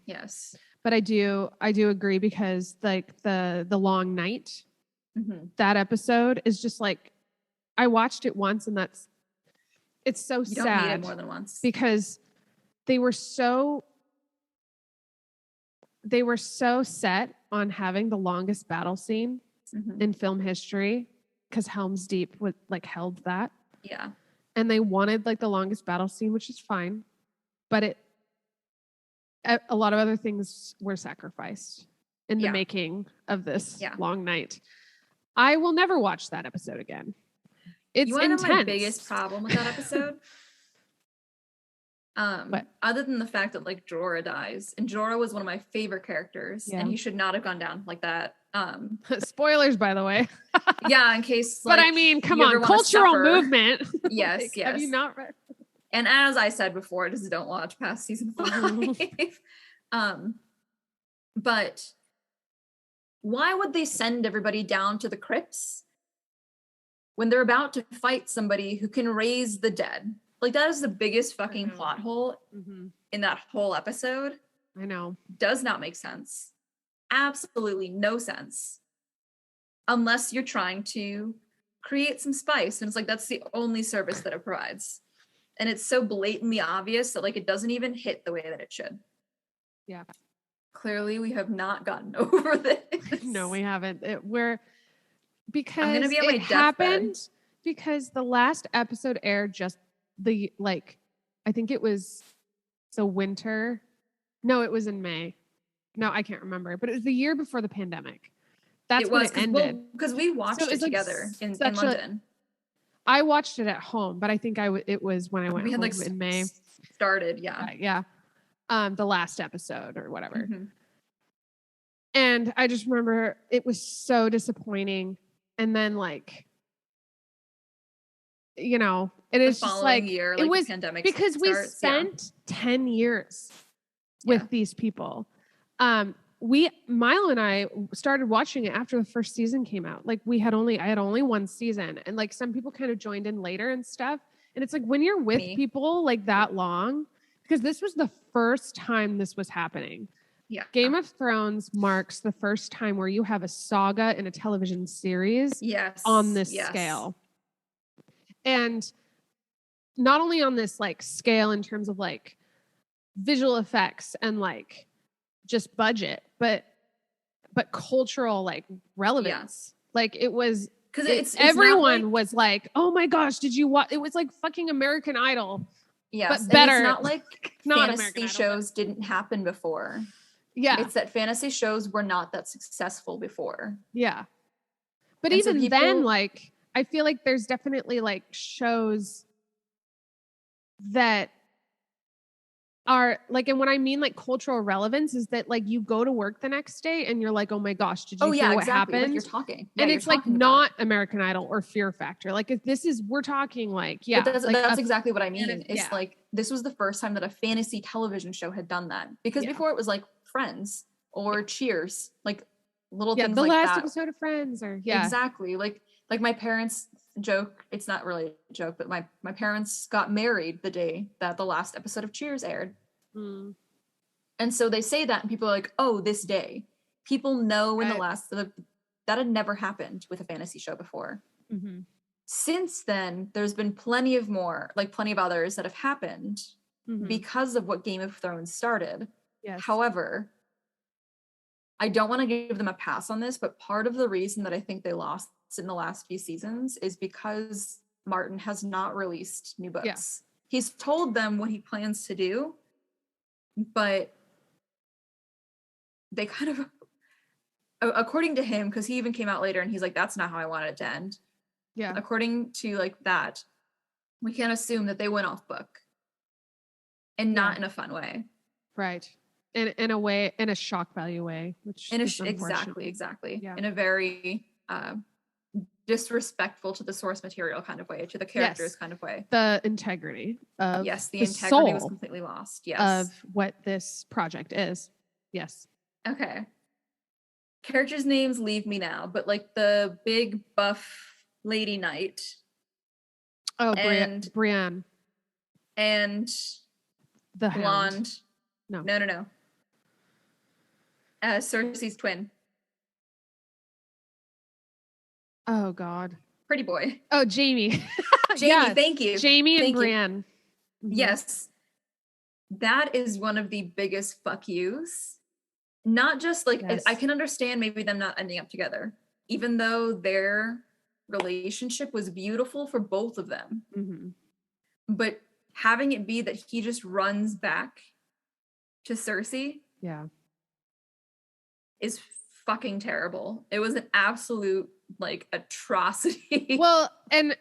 Yes. But I do agree because like the long night, that episode is just like, I watched it once and it's so sad. You don't need it more than once. Because they were so set on having the longest battle scene in film history because Helm's Deep would like held that. Yeah. And they wanted like the longest battle scene, which is fine. But a lot of other things were sacrificed in the making of this long night. I will never watch that episode again. It's you want intense. to know my biggest problem with that episode? Other than the fact that like Jorah dies, and Jorah was one of my favorite characters, and he should not have gone down like that. Spoilers, by the way. Yeah, in case. But I mean, come on, cultural movement. Yes, like, yes. Have you not read? And as I said before, just don't watch past season 5. But why would they send everybody down to the crypts when they're about to fight somebody who can raise the dead? Like, that is the biggest fucking plot hole in that whole episode. I know. Does not make sense. Absolutely no sense. Unless you're trying to create some spice. And it's like, that's the only service that it provides. And it's so blatantly obvious that like it doesn't even hit the way that it should. Yeah. Clearly, we have not gotten over this. No, we haven't. Because I'm gonna be on my happened because the last episode aired just I think it was the winter. No, it was in May. No, I can't remember. But it was the year before the pandemic. That's when it ended. Because we watched it together in London. I watched it at home, but I think it was when I went home in May. Started, yeah. Yeah. The last episode or whatever. And I just remember it was so disappointing. And then like, you know, it is just like, year, it was pandemic because we spent 10 years with these people. Milo and I started watching it after the first season came out. Like I had only one season, and like some people kind of joined in later and stuff. And it's like when you're with people like that long, because this was the first time this was happening. Yeah. Game of Thrones marks the first time where you have a saga in a television series on this scale. And not only on this like scale in terms of like visual effects and like just budget, but cultural like relevance. Like it was because it's everyone was like, oh my gosh, did you watch? It was like fucking American Idol. Yes, but better. It's not like fantasy shows didn't happen before. Yeah, it's that fantasy shows were not that successful before. Yeah, but even then, like I feel like there's definitely like shows that are like, and what I mean like cultural relevance is that like you go to work the next day and you're like, oh my gosh, did you hear what happened? Like you're talking. And it's like not American Idol or Fear Factor. Like if we're talking like, but that's exactly what I mean. It's like, this was the first time that a fantasy television show had done that, because before it was like Friends or Cheers, like little things the like last that. Episode of Friends or exactly. Like my parents joke, it's not really a joke, but my parents got married the day that the last episode of Cheers aired. And so they say that and people are like, oh, this day. People know when that had never happened with a fantasy show before. Since then, there's been plenty of others that have happened because of what Game of Thrones started. However, I don't want to give them a pass on this, but part of the reason that I think they lost in the last few seasons is because Martin has not released new books. He's told them what he plans to do, but they kind of according to him, because he even came out later and he's like, that's not how I wanted it to end. Yeah. According to like that, we can assume that they went off book and not in a fun way. Right. In a way, in a shock value way, which is exactly. Yeah. In a very disrespectful to the source material kind of way, to the characters kind of way. The integrity of the integrity soul was completely lost. Yes. Of what this project is. Yes. Okay. Characters' names leave me now, but like the big buff lady knight. Oh, Brienne. And the blonde. Hound. No. Cersei's twin. Oh God. Pretty boy. Oh, Jaime. Jaime, thank you. Jaime and Brienne. Mm-hmm. Yes. That is one of the biggest fuck yous. Not just like, I can understand maybe them not ending up together, even though their relationship was beautiful for both of them. Mm-hmm. But having it be that he just runs back to Cersei. Yeah. Is fucking terrible. It was an absolute like atrocity. Well, and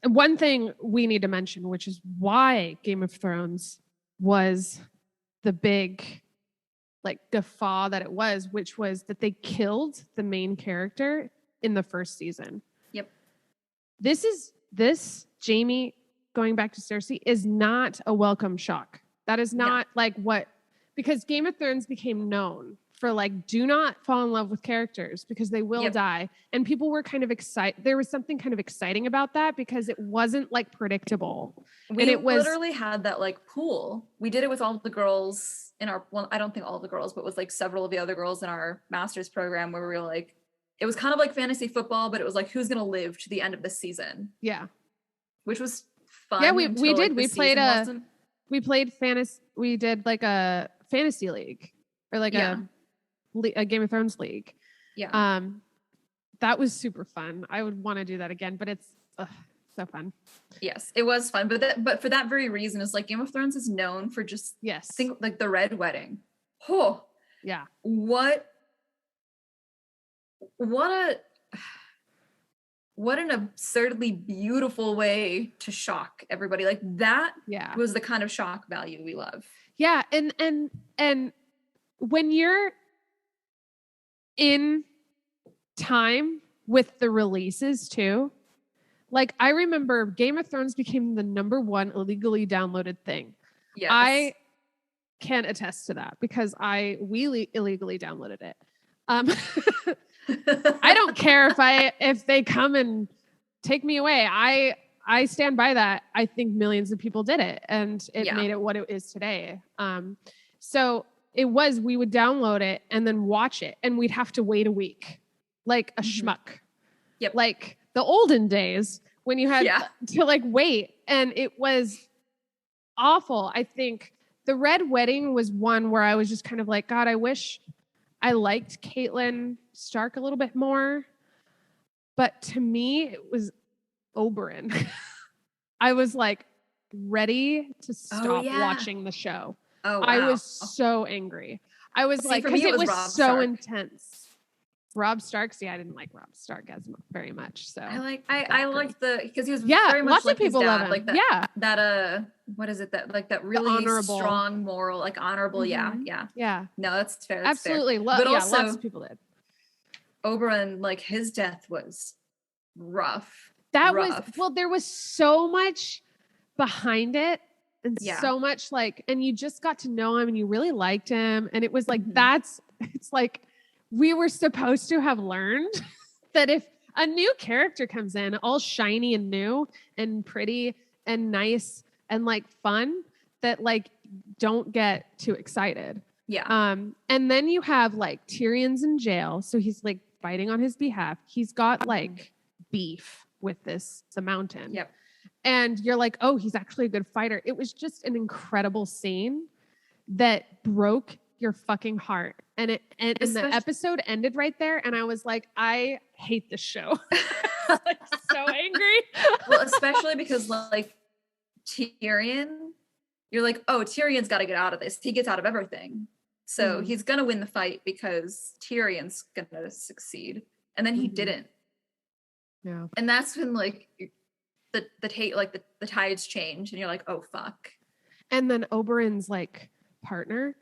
one thing we need to mention, which is why Game of Thrones was the big like guffaw that it was, which was that they killed the main character in the first season. Yep. This Jaime going back to Cersei is not a welcome shock. That is not like what, because Game of Thrones became known for like, do not fall in love with characters because they will die. And people were kind of excited. There was something kind of exciting about that because it wasn't like predictable. We literally had that like pool. We did it with all the girls in our, well, I don't think all the girls, but with like several of the other girls in our master's program where we were like, it was kind of like fantasy football, but it was like, who's going to live to the end of the season? Yeah. Which was fun. Yeah, we did. We played fantasy. We did like a fantasy league or like a Game of Thrones league. Yeah. That was super fun. I would want to do that again, but it's so fun. Yes, it was fun. But for that very reason, it's like Game of Thrones is known for just think like the Red Wedding. Oh yeah. What an absurdly beautiful way to shock everybody. Like that was the kind of shock value we love. Yeah. And when you're in time with the releases too, like I remember Game of Thrones became the number 1 illegally downloaded thing. Yes. I can attest to that because we illegally downloaded it. I don't care if they come and take me away. I stand by that. I think millions of people did it and it made it what it is today. So we would download it and then watch it and we'd have to wait a week like a schmuck. Yep. Like the olden days when you had to like wait and it was awful. I think the Red Wedding was one where I was just kind of like, God, I wish I liked Caitlin Stark a little bit more. But to me, it was Oberyn. I was like ready to stop watching the show. Oh, wow. I was so angry. I was like, because it was so Stark. Intense. Rob Stark. See, I didn't like Rob Stark as very much. So I liked because he was very much lots like of people his dad, love him. Like that, that what is it that really strong moral, like honorable. Mm-hmm. Yeah. No, that's fair. That's absolutely. Fair. But also, lots of people did. Oberyn, like his death was rough. There was so much behind it. And so much like, and you just got to know him and you really liked him. And it was like, it's like, we were supposed to have learned that if a new character comes in all shiny and new and pretty and nice and like fun, that like, don't get too excited. Yeah. And then you have like Tyrion's in jail. So he's like fighting on his behalf. He's got like beef with the mountain. Yep. And you're like, oh, he's actually a good fighter. It was just an incredible scene that broke your fucking heart. And the episode ended right there. And I was like, I hate this show. Like, so angry. Well, especially because like Tyrion, you're like, oh, Tyrion's got to get out of this. He gets out of everything. So he's gonna win the fight because Tyrion's gonna succeed. And then he didn't. Yeah. And that's when like the tides change and you're like, oh fuck. And then Oberyn's like partner,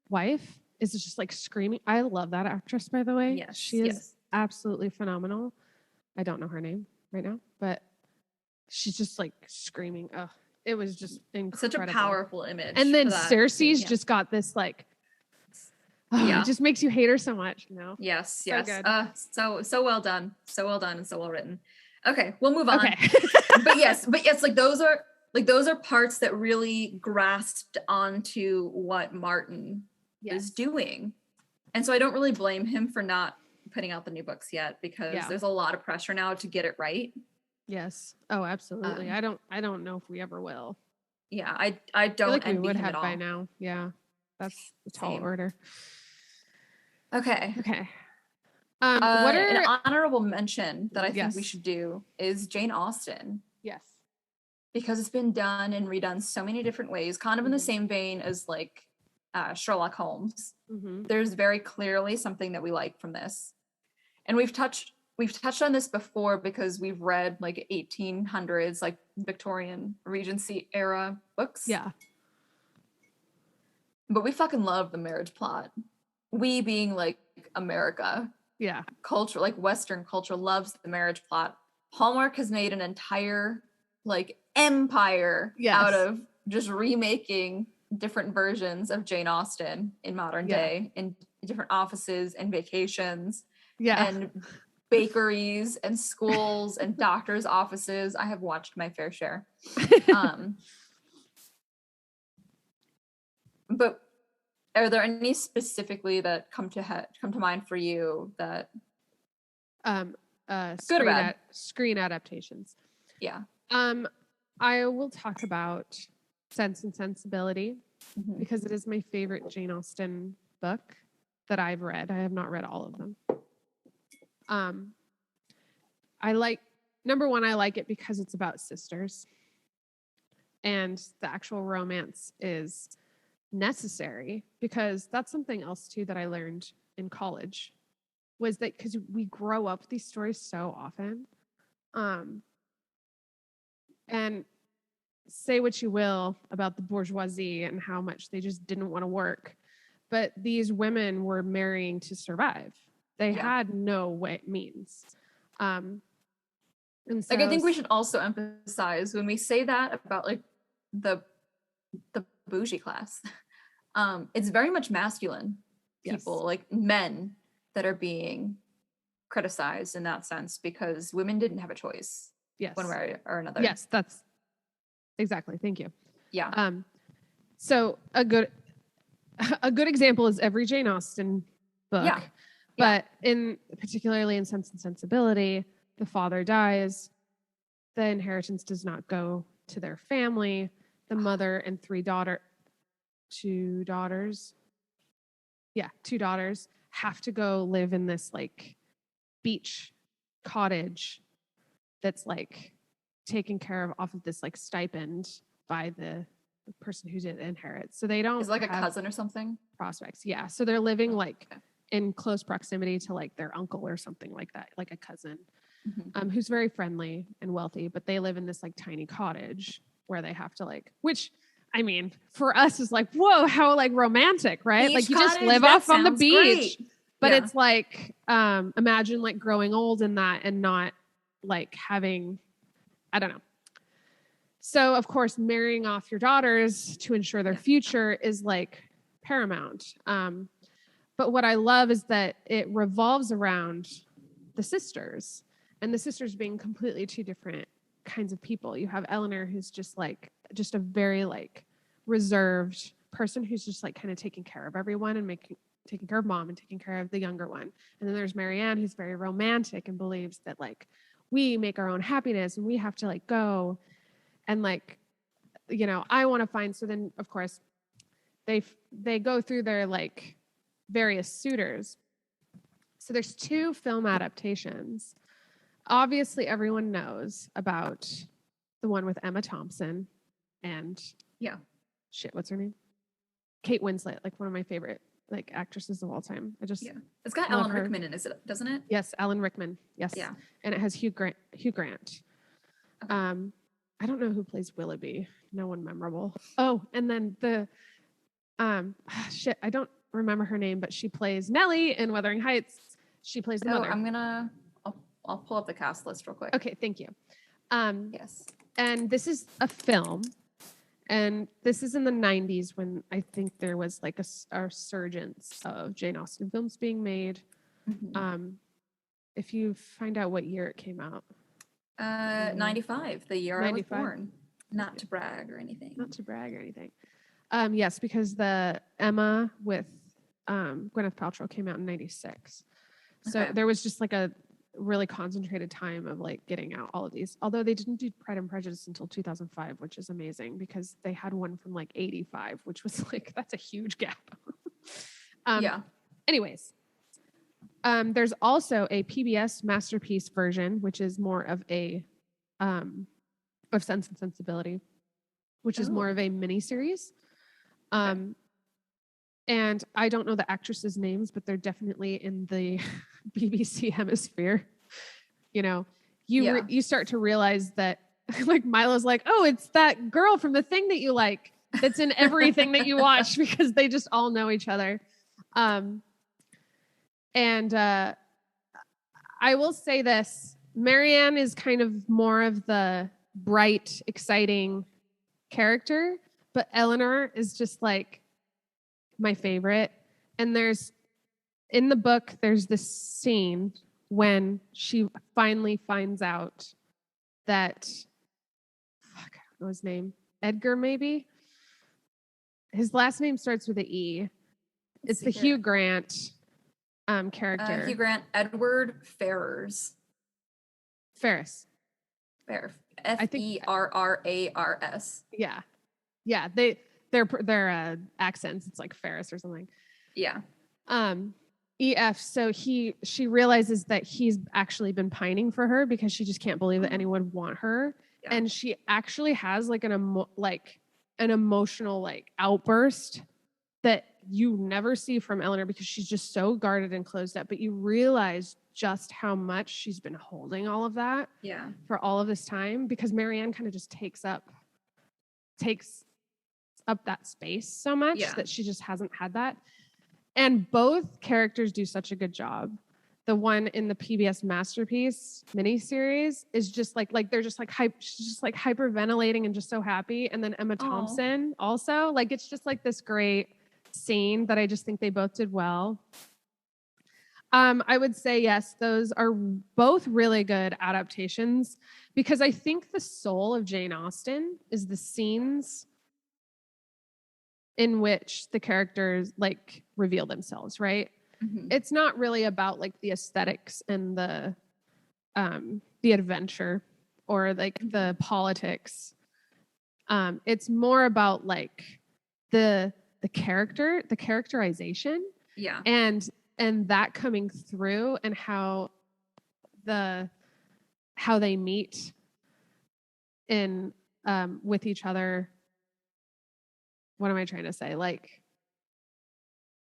wife, is just like screaming. I love that actress, by the way. Yes. She is absolutely phenomenal. I don't know her name right now, but she's just like screaming. Oh, it was just incredible. Such a powerful image. And then Cersei's just got this like, it just makes you hate her so much, you know? Yes, so yes. Good. So well done. So well done and so well written. Okay, we'll move on. Okay. but yes, like those are parts that really grasped onto what Martin is doing. And so I don't really blame him for not putting out the new books yet, because there's a lot of pressure now to get it right. Yes. Oh, absolutely. I don't know if we ever will. Yeah, I don't feel like envy we would him have at by all. now. Yeah. That's a tall order. Okay. What are an honorable mention that I think we should do is Jane Austen. Yes. Because it's been done and redone so many different ways, kind of in the same vein as like Sherlock Holmes. There's very clearly something that we like from this. And we've touched on this before because we've read like 1800s, like Victorian Regency era books. Yeah. But we fucking love the marriage plot. We being like America. Yeah. Culture, like Western culture, loves the marriage plot. Hallmark has made an entire like empire out of just remaking different versions of Jane Austen in modern day, in different offices and vacations and bakeries and schools and doctors' offices. I have watched my fair share. But are there any specifically that come to mind for you that good or bad? Screen adaptations? Yeah. I will talk about Sense and Sensibility because it is my favorite Jane Austen book that I've read. I have not read all of them. I like, number one, I like it because it's about sisters, and the actual romance is necessary, because that's something else too that I learned in college, was that because we grow up with these stories so often, and say what you will about the bourgeoisie and how much they just didn't want to work, but these women were marrying to survive. They had no means. And so, like, I think we should also emphasize when we say that about like the bougie class, it's very much masculine people, like men, that are being criticized in that sense, because women didn't have a choice. One way or another. Yes, that's exactly. Thank you. Yeah. So a good example is every Jane Austen book. Yeah. But particularly in Sense and Sensibility, the father dies. The inheritance does not go to their family. The mother and two daughters have to go live in this like beach cottage that's like taken care of off of this like stipend by the person who did inherit. So they don't. Is like a cousin or something? Prospects. Yeah. So they're living in close proximity to like their uncle or something like that, like a cousin, who's very friendly and wealthy, but they live in this like tiny cottage where they have to like, which I mean, for us is like, whoa, how like romantic, right? Beach like you cottage, just live off on the beach, great. But it's like, imagine like growing old in that and not like having, I don't know. So of course, marrying off your daughters to ensure their future is like paramount. But what I love is that it revolves around the sisters, and the sisters being completely two different kinds of people. You have Eleanor, who's just a very like reserved person who's just like kind of taking care of everyone and taking care of mom and taking care of the younger one. And then there's Marianne, who's very romantic and believes that like we make our own happiness and we have to like go and like, you know, I want to find. So then of course they go through their like various suitors. So there's 2 film adaptations. Obviously everyone knows about the one with Emma Thompson and what's her name? Kate Winslet, like one of my favorite like actresses of all time. I just It's got love Alan her. Rickman in it, doesn't it? Yes, Alan Rickman. Yes. Yeah. And it has Hugh Grant. Okay. I don't know who plays Willoughby. No one memorable. Oh, and then the shit, I don't remember her name, but she plays Nellie in Wuthering Heights. She plays the mother. I'll pull up the cast list real quick. Okay, thank you. Yes. And this is a film, and this is in the 90s when I think there was like a resurgence of Jane Austen films being made. Mm-hmm. If you find out what year it came out. 95, the year 95. I was born. Not to brag or anything. Yes, because the Emma with Gwyneth Paltrow came out in 96. So there was just like a really concentrated time of like getting out all of these. Although they didn't do Pride and Prejudice until 2005, which is amazing because they had one from like 85, which was like, that's a huge gap. Anyways, there's also a PBS Masterpiece version, which is more of a of Sense and Sensibility, which is more of a miniseries. And I don't know the actresses' names, but they're definitely in the BBC hemisphere. You know, you start to realize that, like Milo's like, oh, it's that girl from The Thing that you like that's in everything that you watch, because they just all know each other. And I will say this, Marianne is kind of more of the bright, exciting character, but Eleanor is just like my favorite. And in the book, there's this scene when she finally finds out that, I don't know his name, Edgar maybe? His last name starts with an E. It's the Hugh Grant character. Hugh Grant, Edward Ferrars. Ferris. Ferrars. Yeah. Their accents, it's like Ferris or something. Yeah. EF. So she realizes that he's actually been pining for her because she just can't believe that anyone would want her, and she actually has like an emotional like outburst that you never see from Eleanor because she's just so guarded and closed up. But you realize just how much she's been holding all of that for all of this time, because Marianne kind of just takes up that space so much that she just hasn't had that. And both characters do such a good job. The one in the PBS Masterpiece miniseries is just like they're just like she's just like hyperventilating and just so happy. And then Emma Thompson also, like, it's just like this great scene that I just think they both did well. I would say yes, those are both really good adaptations, because I think the soul of Jane Austen is the scenes in which the characters like reveal themselves, right? Mm-hmm. It's not really about like the aesthetics and the adventure or like the politics. It's more about like the characterization. Yeah. And that coming through, and how they meet in with each other. What am I trying to say? Like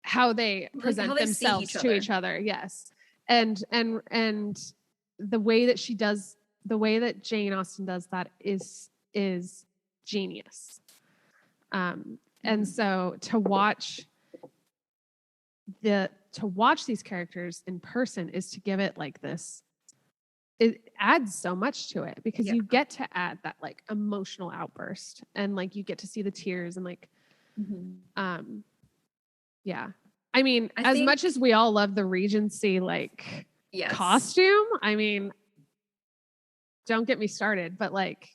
how they present themselves to each other. Yes. And the way that Jane Austen does that is genius. And so to watch these characters in person is to give it like this. It adds so much to it, because you get to add that like emotional outburst, and like you get to see the tears, and like, I mean, as much as we all love the Regency, like costume, I mean, don't get me started, but like,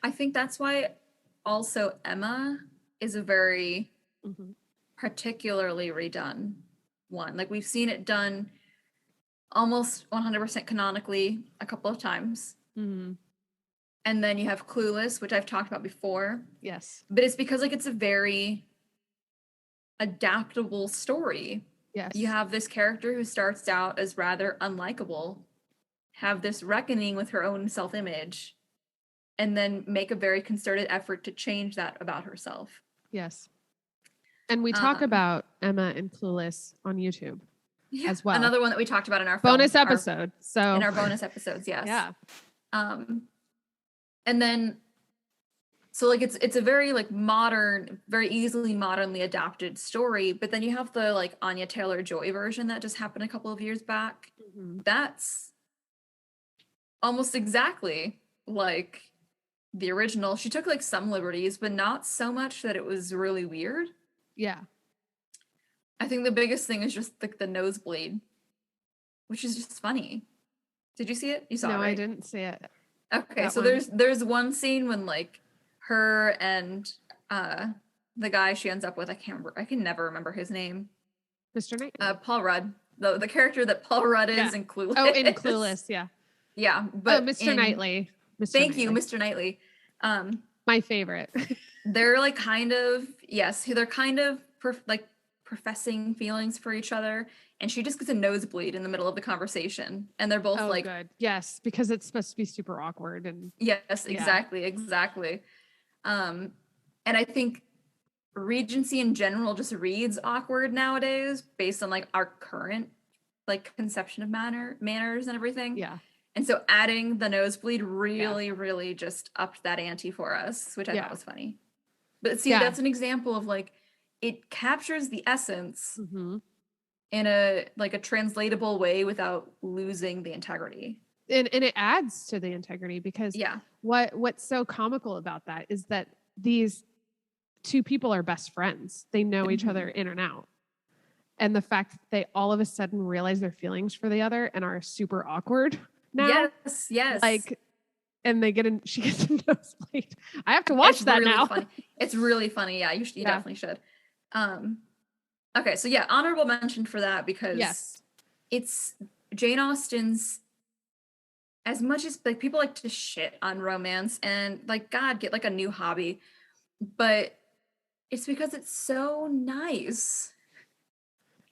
I think that's why also Emma is a very particularly redone one. Like, we've seen it done almost 100% canonically a couple of times. Mm-hmm. And then you have Clueless, which I've talked about before. Yes. But it's because like it's a very adaptable story. Yes. You have this character who starts out as rather unlikable, have this reckoning with her own self-image, and then make a very concerted effort to change that about herself. Yes. And we talk about Emma in Clueless on YouTube as well. Another one that we talked about in our bonus episode. In our bonus episodes, yes. Yeah. And then, so like it's a very like modern, very easily modernly adapted story. But then you have the like Anya Taylor-Joy version that just happened a couple of years back. Mm-hmm. That's almost exactly like the original. She took like some liberties, but not so much that it was really weird. Yeah. I think the biggest thing is just like the nosebleed, which is just funny. Did you see it? You saw it, right? No, I didn't see it. Okay, that so one. There's one scene when like her and the guy she ends up with, I can never remember his name. Mr. Knightley. Paul Rudd. The character that Paul Rudd is in Clueless. Oh, in Clueless, yeah. Yeah, but Mr. Knightley. Thank you, Mr. Knightley. My favorite. They're like kind of, yes, they're kind of like professing feelings for each other, and she just gets a nosebleed in the middle of the conversation, and they're both like, good. Yes, because it's supposed to be super awkward. And yes, exactly. And I think Regency in general just reads awkward nowadays based on like our current like conception of manners and everything. Yeah. And so adding the nosebleed really just upped that ante for us, which I thought was funny. But see, that's an example of like, it captures the essence in a like a translatable way without losing the integrity. And it adds to the integrity because what's so comical about that is that these two people are best friends. They know each other in and out. And the fact that they all of a sudden realize their feelings for the other and are super awkward now. Yes. Like, and she gets a nosebleed. I have to watch that really now. Funny. It's really funny. Yeah, you definitely should. Okay, so honorable mention for that because it's Jane Austen's, as much as like people like to shit on romance and like God, get like a new hobby, but it's because it's so nice.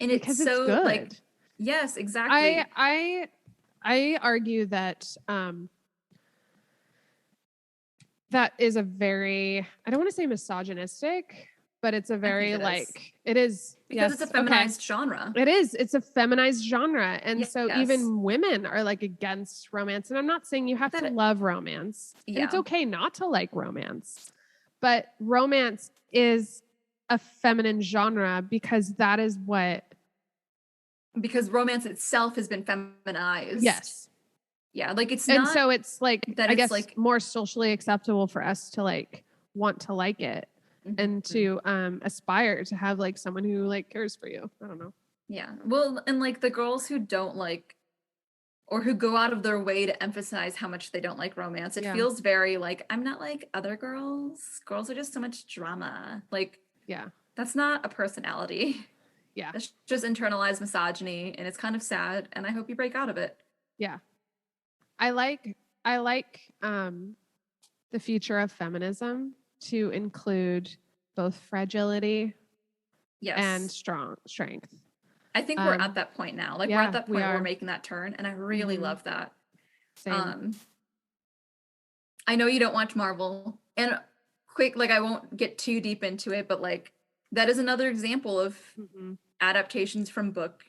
And because it's so good. Like, yes, exactly. I argue that that is a very, I don't want to say misogynistic, but it's a very it is because it's a feminized genre. It is. It's a feminized genre. And so even women are like against romance. And I'm not saying you have to love romance. Yeah. And it's okay not to like romance. But romance is a feminine genre because that is what. Because romance itself has been feminized. Yes. Yeah. Like it's not. And so it's like, that I guess like more socially acceptable for us to like want to like it. And to aspire to have like someone who like cares for you. I don't know. Yeah. Well, and like the girls who don't like, or who go out of their way to emphasize how much they don't like romance, it feels very like, I'm not like other girls. Girls are just so much drama. Like, that's not a personality. Yeah. That's just internalized misogyny, and it's kind of sad, and I hope you break out of it. Yeah. I like the future of feminism to include both fragility and strength. I think we're at that point now. Like we're at that point where we're making that turn, and I really love that. Same. I know you don't watch Marvel, and quick, like I won't get too deep into it, but like that is another example of adaptations from book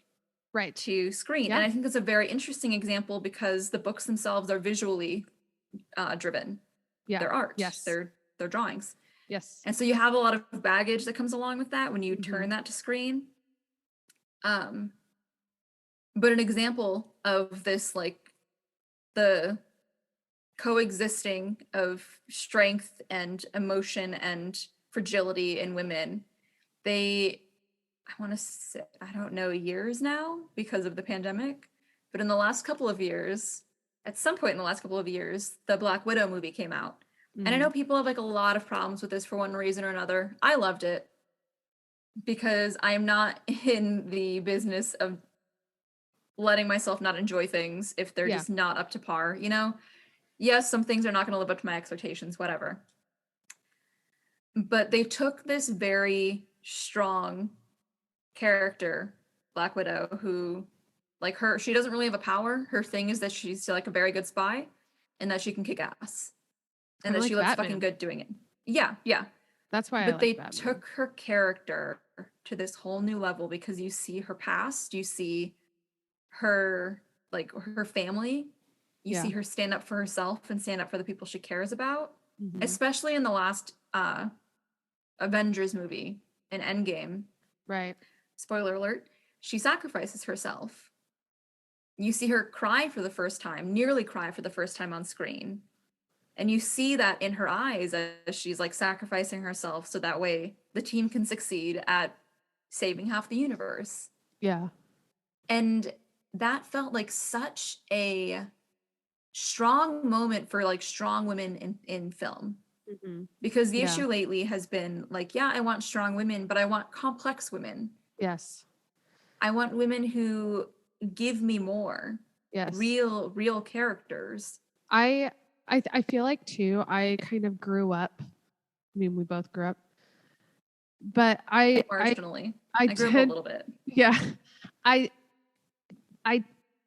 to screen. And I think it's a very interesting example because the books themselves are visually driven. Yeah. They're art. Yes. They're drawings. Yes. And so you have a lot of baggage that comes along with that when you turn that to screen. But an example of this, like the coexisting of strength and emotion and fragility in women, I want to say, I don't know, years now because of the pandemic, but in the last couple of years, at some point in the last couple of years, the Black Widow movie came out. And I know people have like a lot of problems with this for one reason or another. I loved it because I'm not in the business of letting myself not enjoy things if they're just not up to par, you know? Yes, some things are not going to live up to my expectations, whatever. But they took this very strong character, Black Widow, who, like she doesn't really have a power. Her thing is that she's like a very good spy and that she can kick ass. And that she looks fucking good doing it. Yeah. That's why But they took her character to this whole new level because you see her past, you see her like her family, you see her stand up for herself and stand up for the people she cares about, especially in the last Avengers movie in Endgame. Right. Spoiler alert, she sacrifices herself. You see her cry for the first time, nearly cry for the first time on screen. And you see that in her eyes as she's like sacrificing herself so that way the team can succeed at saving half the universe. Yeah. And that felt like such a strong moment for like strong women in film. Because the issue lately has been like, yeah, I want strong women, but I want complex women. Yes. I want women who give me more. Yes. Real characters. I feel like too, I kind of grew up. I mean, we both grew up. But marginally. I grew up a little bit. Yeah. I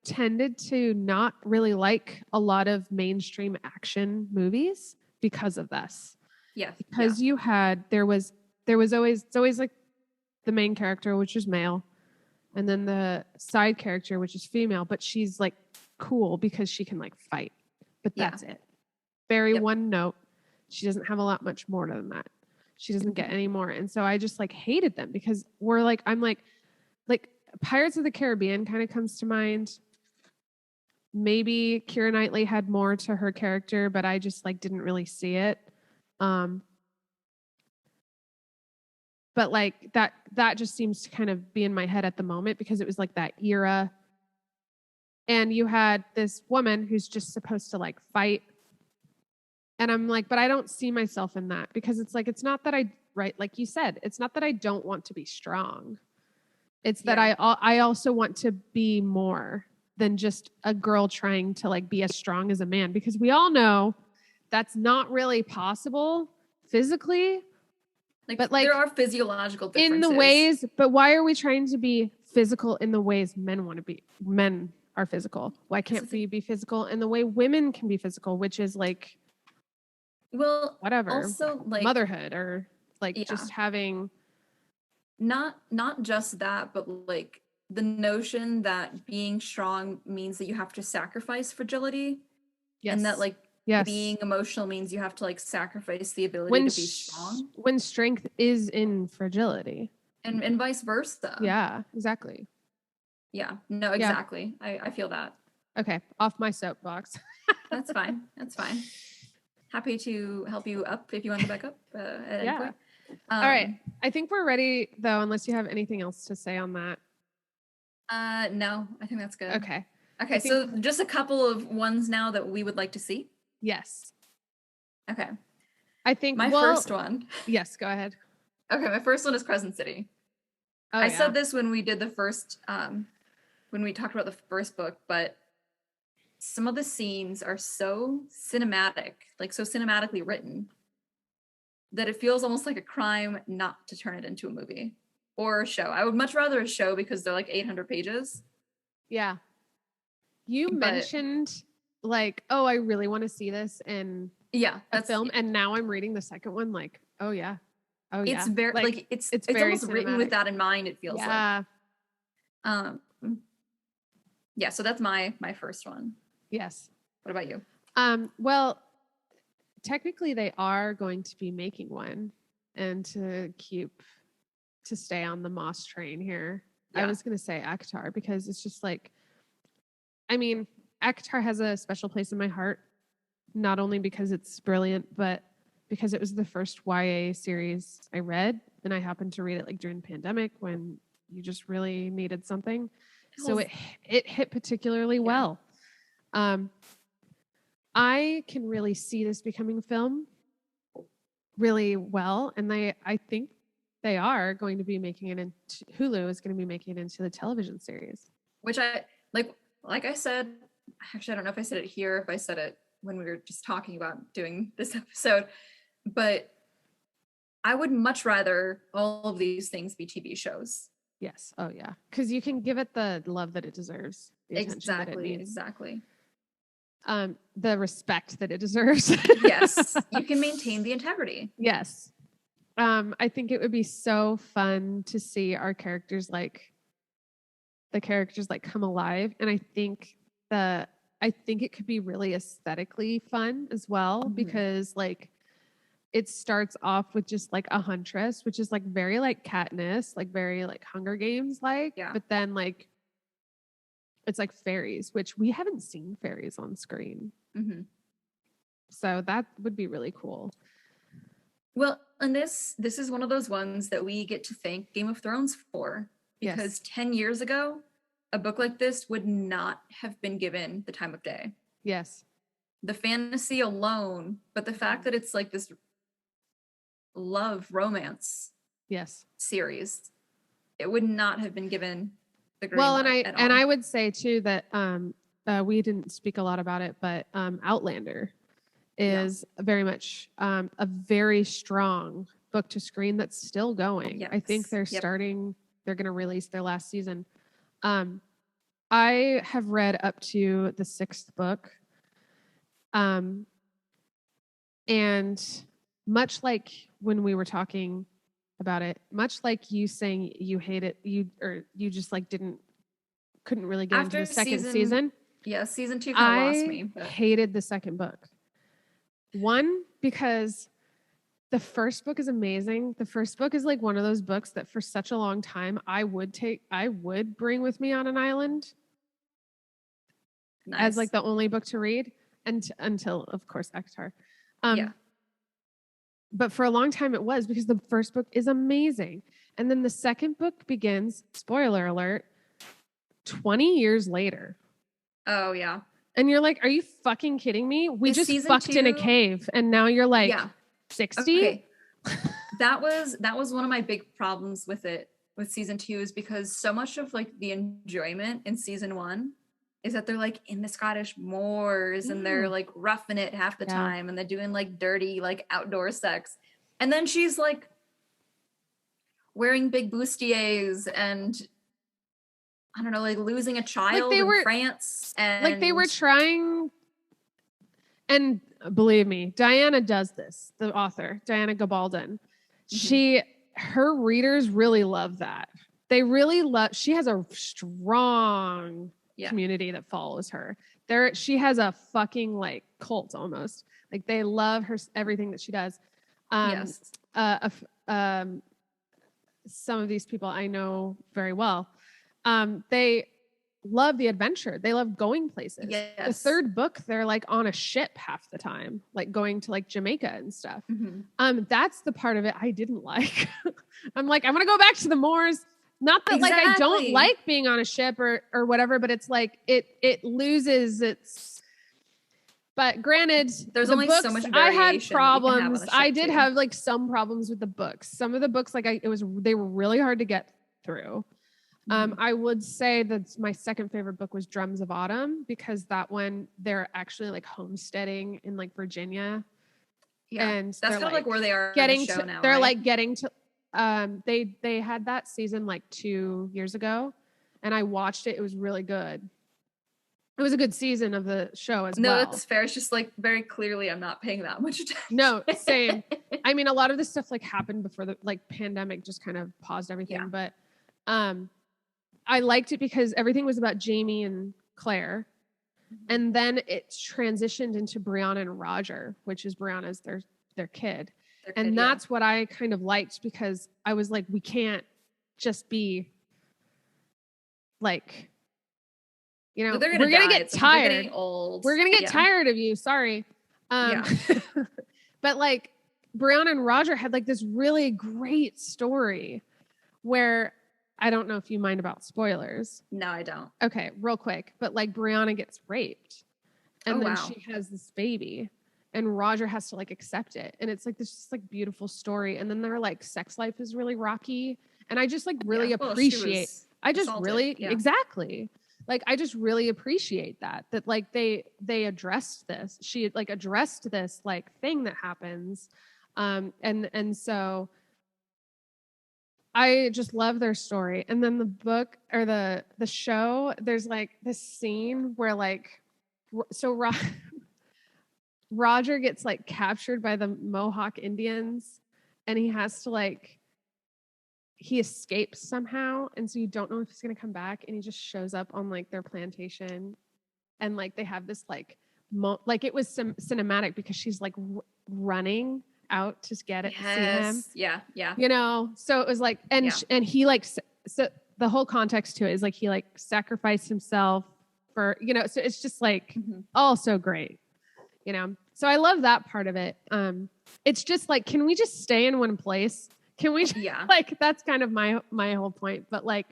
tended to not really like a lot of mainstream action movies because of this. Yeah. Because you had there was always it's always like the main character, which is male, and then the side character, which is female, but she's like cool because she can like fight. But that's it. Very one note. She doesn't have a lot much more than that. She doesn't get any more. And so I just like hated them because I'm like Pirates of the Caribbean kind of comes to mind. Maybe Keira Knightley had more to her character, but I just like didn't really see it. But like that just seems to kind of be in my head at the moment because it was like that era. And you had this woman who's just supposed to like fight. And I'm like, but I don't see myself in that because it's like, it's not that like you said, it's not that I don't want to be strong. It's that I also want to be more than just a girl trying to like be as strong as a man, because we all know that's not really possible physically. But like there are physiological differences in the ways, but why are we trying to be physical in the ways men want to be? Men are physical. Why can't we be physical in the way women can be physical, which is like, whatever, also like motherhood or like just having not just that, but like the notion that being strong means that you have to sacrifice fragility. And that like being emotional means you have to like sacrifice the ability to be strong. When strength is in fragility. And vice versa. Yeah, exactly. Yeah, no, exactly. I feel that. Okay, off my soapbox. That's fine. That's fine. Happy to help you up if you want to back up at any point. All right. I think we're ready though, unless you have anything else to say on that. No, I think that's good. Okay. Okay, so just a couple of ones now that we would like to see. Yes. Okay. I think my first one. Yes, go ahead. Okay, my first one is Crescent City. I said this when we did the first, when we talked about the first book, but some of the scenes are so cinematic, like so cinematically written, that it feels almost like a crime not to turn it into a movie or a show. I would much rather a show because they're like 800 pages. Yeah. You mentioned like, oh, I really want to see this in a film. And now I'm reading the second one like, oh yeah. Oh yeah. It's very like it's very almost cinematic. Written with that in mind, it feels like. Yeah, so that's my first one. Yes. What about you? Well, technically they are going to be making one, and to stay on the Moss train here. I was going to say ACOTAR because it's just like, I mean, ACOTAR has a special place in my heart, not only because it's brilliant, but because it was the first YA series I read, and I happened to read it like during the pandemic when you just really needed something. So it hit particularly well. I can really see this becoming a film really well, and I think they are going to be making it into Hulu is going to be making it into the television series. Which I like I said, actually I don't know if I said it here, if I said it when we were just talking about doing this episode, but I would much rather all of these things be TV shows. Yes. Oh yeah. Because you can give it the love that it deserves. The exactly. Exactly. The respect that it deserves. Yes. You can maintain the integrity. Yes. I think it would be so fun to see our characters come alive. And I think it could be really aesthetically fun as well, because like it starts off with just like a huntress, which is like very like Katniss, like very like Hunger Games like, but then like it's like fairies, which we haven't seen fairies on screen. So that would be really cool. Well, and this is one of those ones that we get to thank Game of Thrones for, because 10 years ago, a book like this would not have been given the time of day. Yes. The fantasy alone, but the fact that it's like this love romance series, it would not have been given the green light at all. And I would say too that we didn't speak a lot about it, but Outlander is very much a very strong book to screen that's still going. I think they're they're going to release their last season. I have read up to the 6th book. And much like when we were talking about it, much like you saying you hate it, you just like couldn't really get into the second season. Yeah, season 2 kind of lost me. But hated the second book. One, because the first book is amazing. The first book is like one of those books that for such a long time I would bring with me on an island as like the only book to read, and until of course Ektar. But for a long time it was, because the first book is amazing. And then the second book begins, spoiler alert, 20 years later. Oh yeah. And you're like, are you fucking kidding me? We just fucked in a cave and now you're like 60? Okay. That was one of my big problems with season 2, is because so much of like the enjoyment in season 1 is that they're like in the Scottish moors and they're like roughing it half the time, and they're doing like dirty like outdoor sex. And then she's like wearing big bustiers and I don't know, like losing a child in France, and like they were trying. And believe me, Diana does this. The author, Diana Gabaldon, her readers really love that. They really love. She has a strong community that follows her. She has a fucking like cult almost. Like they love her, everything that she does. Some of these people I know very well. They love the adventure. They love going places. The third book, they're like on a ship half the time, like going to like Jamaica and stuff. That's the part of it I didn't like. I'm like, I want to go back to the moors. Not that like I don't like being on a ship or whatever, but it's like it loses its. But granted, there's only so much variation. I had problems. I did have like some problems with the books. Some of the books, like they were really hard to get through. I would say that my second favorite book was Drums of Autumn, because that one they're actually like homesteading in like Virginia. Yeah, and that's kind of like where they are getting in the show now. They're right? like getting to. They had that season like 2 years ago, and I watched it. It was really good. It was a good season of the show as well. No, it's fair. It's just like very clearly I'm not paying that much attention. No, same. I mean, a lot of this stuff like happened before the like pandemic just kind of paused everything. But I liked it because everything was about Jamie and Claire. And then it transitioned into Brianna and Roger, which is Brianna's their kid. And that's what I kind of liked, because I was like, we can't just be like, you know, we're going to get tired. We're getting old. We're going to get tired of you. Sorry. But like Brianna and Roger had like this really great story where, I don't know if you mind about spoilers. No, I don't. Okay, real quick. But like Brianna gets raped and then she has this baby and Roger has to like accept it. And it's like this just like beautiful story. And then their like sex life is really rocky. And I just like really appreciate, exactly. Like, I just really appreciate that like they addressed this. She like addressed this like thing that happens. And so I just love their story. And then the book or the show, there's like this scene where like, Roger gets like captured by the Mohawk Indians and he has to like, he escapes somehow. And so you don't know if he's going to come back, and he just shows up on like their plantation, and like they have this like, like it was some cinematic because she's like running out to get it, see him. Yeah. Yeah. You know, so it was like, and he like, so the whole context to it is like, he like sacrificed himself for, you know, so it's just like all so great, you know? So I love that part of it. It's just like, can we just stay in one place? Can we, like, that's kind of my whole point, but like,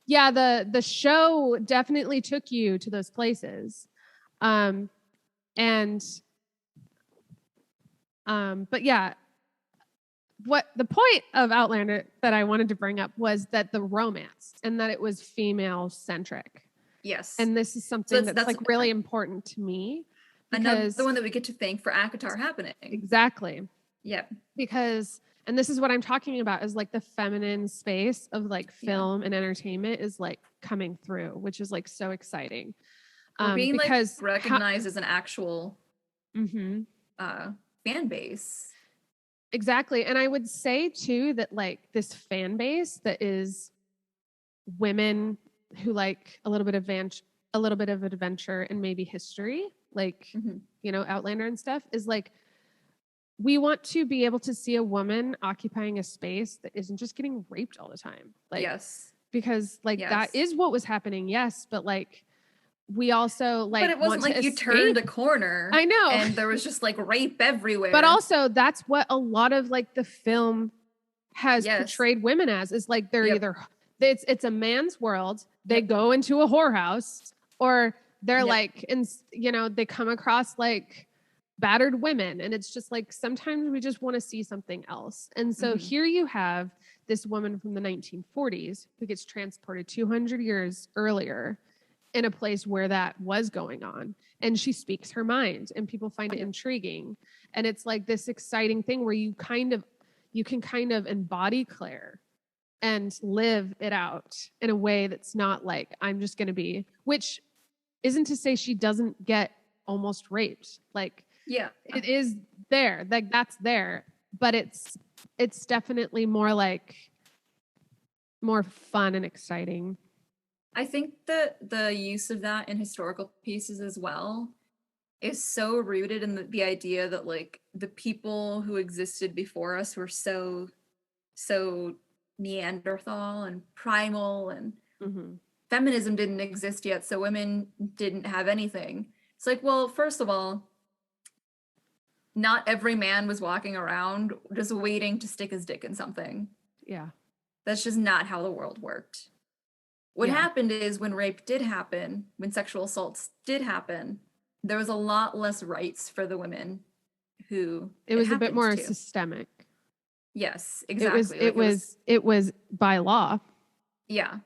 yeah, the show definitely took you to those places. But yeah, what the point of Outlander that I wanted to bring up was that the romance, and that it was female centric. Yes. And this is something that's like really important to me. Another one that we get to thank for ACOTAR happening. Exactly. Yeah. Because, and this is what I'm talking about, is like the feminine space of like film and entertainment is like coming through, which is like so exciting. Being because like recognized as an actual fan base. Exactly. And I would say too that like this fan base that is women who like a little bit of adventure and maybe history, like, you know, Outlander and stuff, is like, we want to be able to see a woman occupying a space that isn't just getting raped all the time. Like, because like that is what was happening. Yes. But like, we also like, but it wasn't like you turned a corner. I know. And there was just like rape everywhere. But also that's what a lot of like the film has portrayed women as, is like, they're either, it's a man's world. They go into a whorehouse, or they're like, and you know, they come across like battered women. And it's just like, sometimes we just want to see something else. And so here you have this woman from the 1940s who gets transported 200 years earlier in a place where that was going on. And she speaks her mind, and people find it intriguing. And it's like this exciting thing where you can kind of embody Claire and live it out in a way that's not like, I'm just going to be, which isn't to say she doesn't get almost raped. Like, it is there, like that's there, but it's definitely more like more fun and exciting. I think that the use of that in historical pieces as well is so rooted in the idea that like the people who existed before us were so Neanderthal and primal, and feminism didn't exist yet, so women didn't have anything. It's like, well, first of all, not every man was walking around just waiting to stick his dick in something. Yeah. That's just not how the world worked. What happened is, when rape did happen, when sexual assaults did happen, there was a lot less rights for the women who it was a bit more systemic. Yes, exactly. It was by law. Yeah.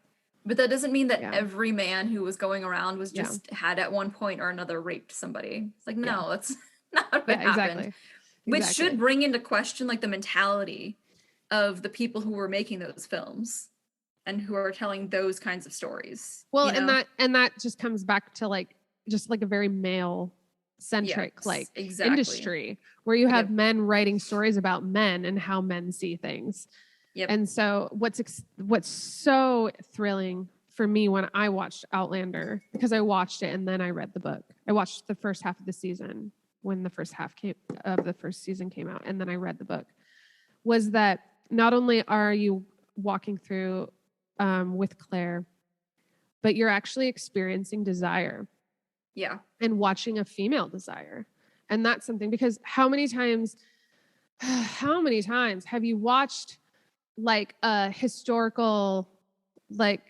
But that doesn't mean that every man who was going around was just had at one point or another raped somebody. It's like, no, that's not what happened. Exactly. Which should bring into question like the mentality of the people who were making those films and who are telling those kinds of stories. Well, you know? and that just comes back to like just like a very male centric industry where you have men writing stories about men and how men see things. And so what's so thrilling for me when I watched Outlander, because I watched it and then I read the book. I watched the first half of the season when the first half of the first season came out, and then I read the book, was that not only are you walking through with Claire, but you're actually experiencing desire. Yeah. And watching a female desire. And that's something, because how many times have you watched like a historical like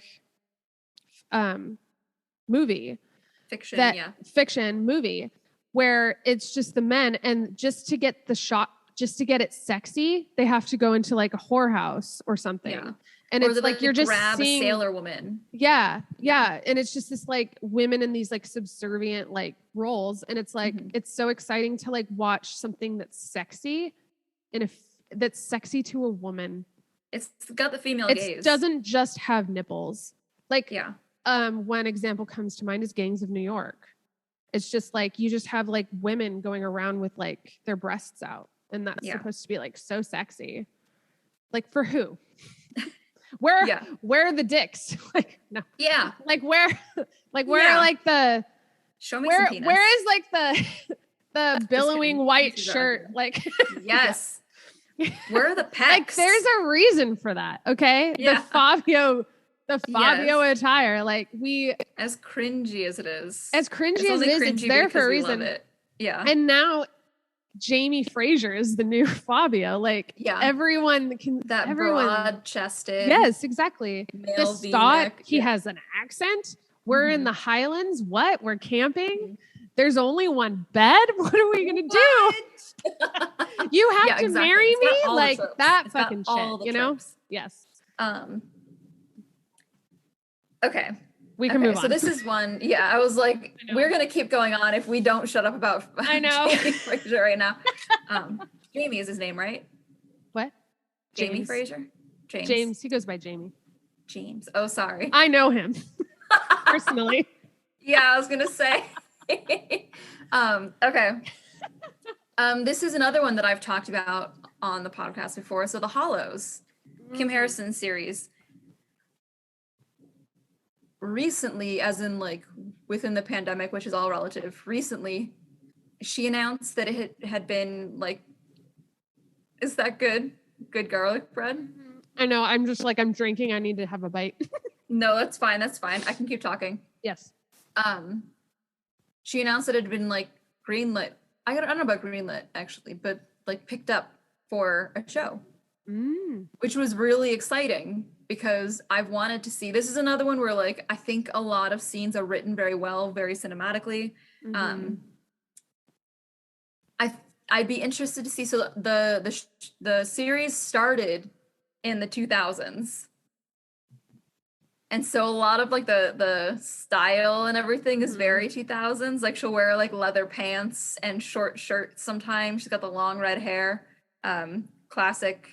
movie, fiction movie, where it's just the men, and just to get the shot, just to get it sexy, they have to go into like a whorehouse or something. And or it's like you're just grab seeing a sailor woman. Yeah. And it's just this like women in these like subservient like roles. And it's like, it's so exciting to like watch something that's sexy that's sexy to a woman. It's got the female gaze. It doesn't just have nipples. Like, one example comes to mind is Gangs of New York. It's just like, you just have like women going around with like their breasts out. and that's Yeah. supposed to be like so sexy. Like for who? Where are the dicks? Like no. Yeah. Like where are like the show me some penis. Where is like the billowing white shirt? Like yes. Where are the pecs? Like there's a reason for that, okay? Yeah. The Fabio attire, like as cringy as it is. It's there for a reason. It. Yeah. And now Jamie Fraser is the new Fabio. Like everyone broad chested. Yes, exactly. This thought he has an accent. We're in the Highlands. What? We're camping. There's only one bed. What are we gonna do? You have to marry me? Like that fucking shit, you know? Yes. Okay. We can move on. So this is one. Yeah, I was like, we're gonna keep going on if we don't shut up about Jamie Fraser right now. Jamie is his name, right? What? Jamie Fraser? James. He goes by Jamie. James. Oh, sorry. I know him personally. Yeah, I was gonna say. Okay. This is another one that I've talked about on the podcast before. So The Hollows, Kim Harrison series. Recently, as in like within the pandemic, which is all relative, recently she announced that it had been like, is that good garlic bread? I know, I'm just like, I'm drinking, I need to have a bite. No, that's fine, I can keep talking. Yes. She announced that it had been like greenlit. I don't know about greenlit actually, but like picked up for a show, which was really exciting because I've wanted to see. This is another one where like I think a lot of scenes are written very well, very cinematically. I'd be interested to see. So the series started in the 2000s, and so a lot of like the style and everything is very 2000s. Like she'll wear like leather pants and short shirts sometimes. She's got the long red hair. Classic.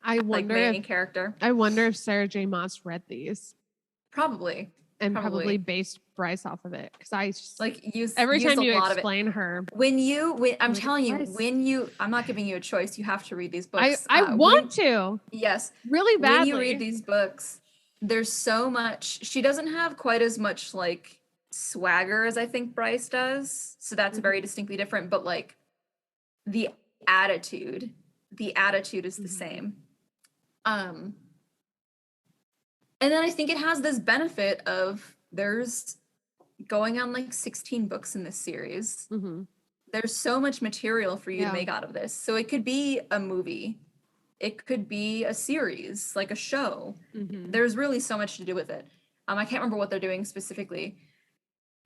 I wonder main character. I wonder if Sarah J. Maas read these. Probably. Probably based Bryce off of it. Because I just, like every time you explain her. I'm telling you, I'm not giving you a choice. You have to read these books. I want to. Yes. Really badly. When you read these books, there's so much. She doesn't have quite as much like swagger as I think Bryce does. So that's very distinctly different. But like the attitude is the same. And then I think it has this benefit of there's going on like 16 books in this series. There's so much material for you to make out of this. So it could be a movie. It could be a series, like a show. There's really so much to do with it. I can't remember what they're doing specifically.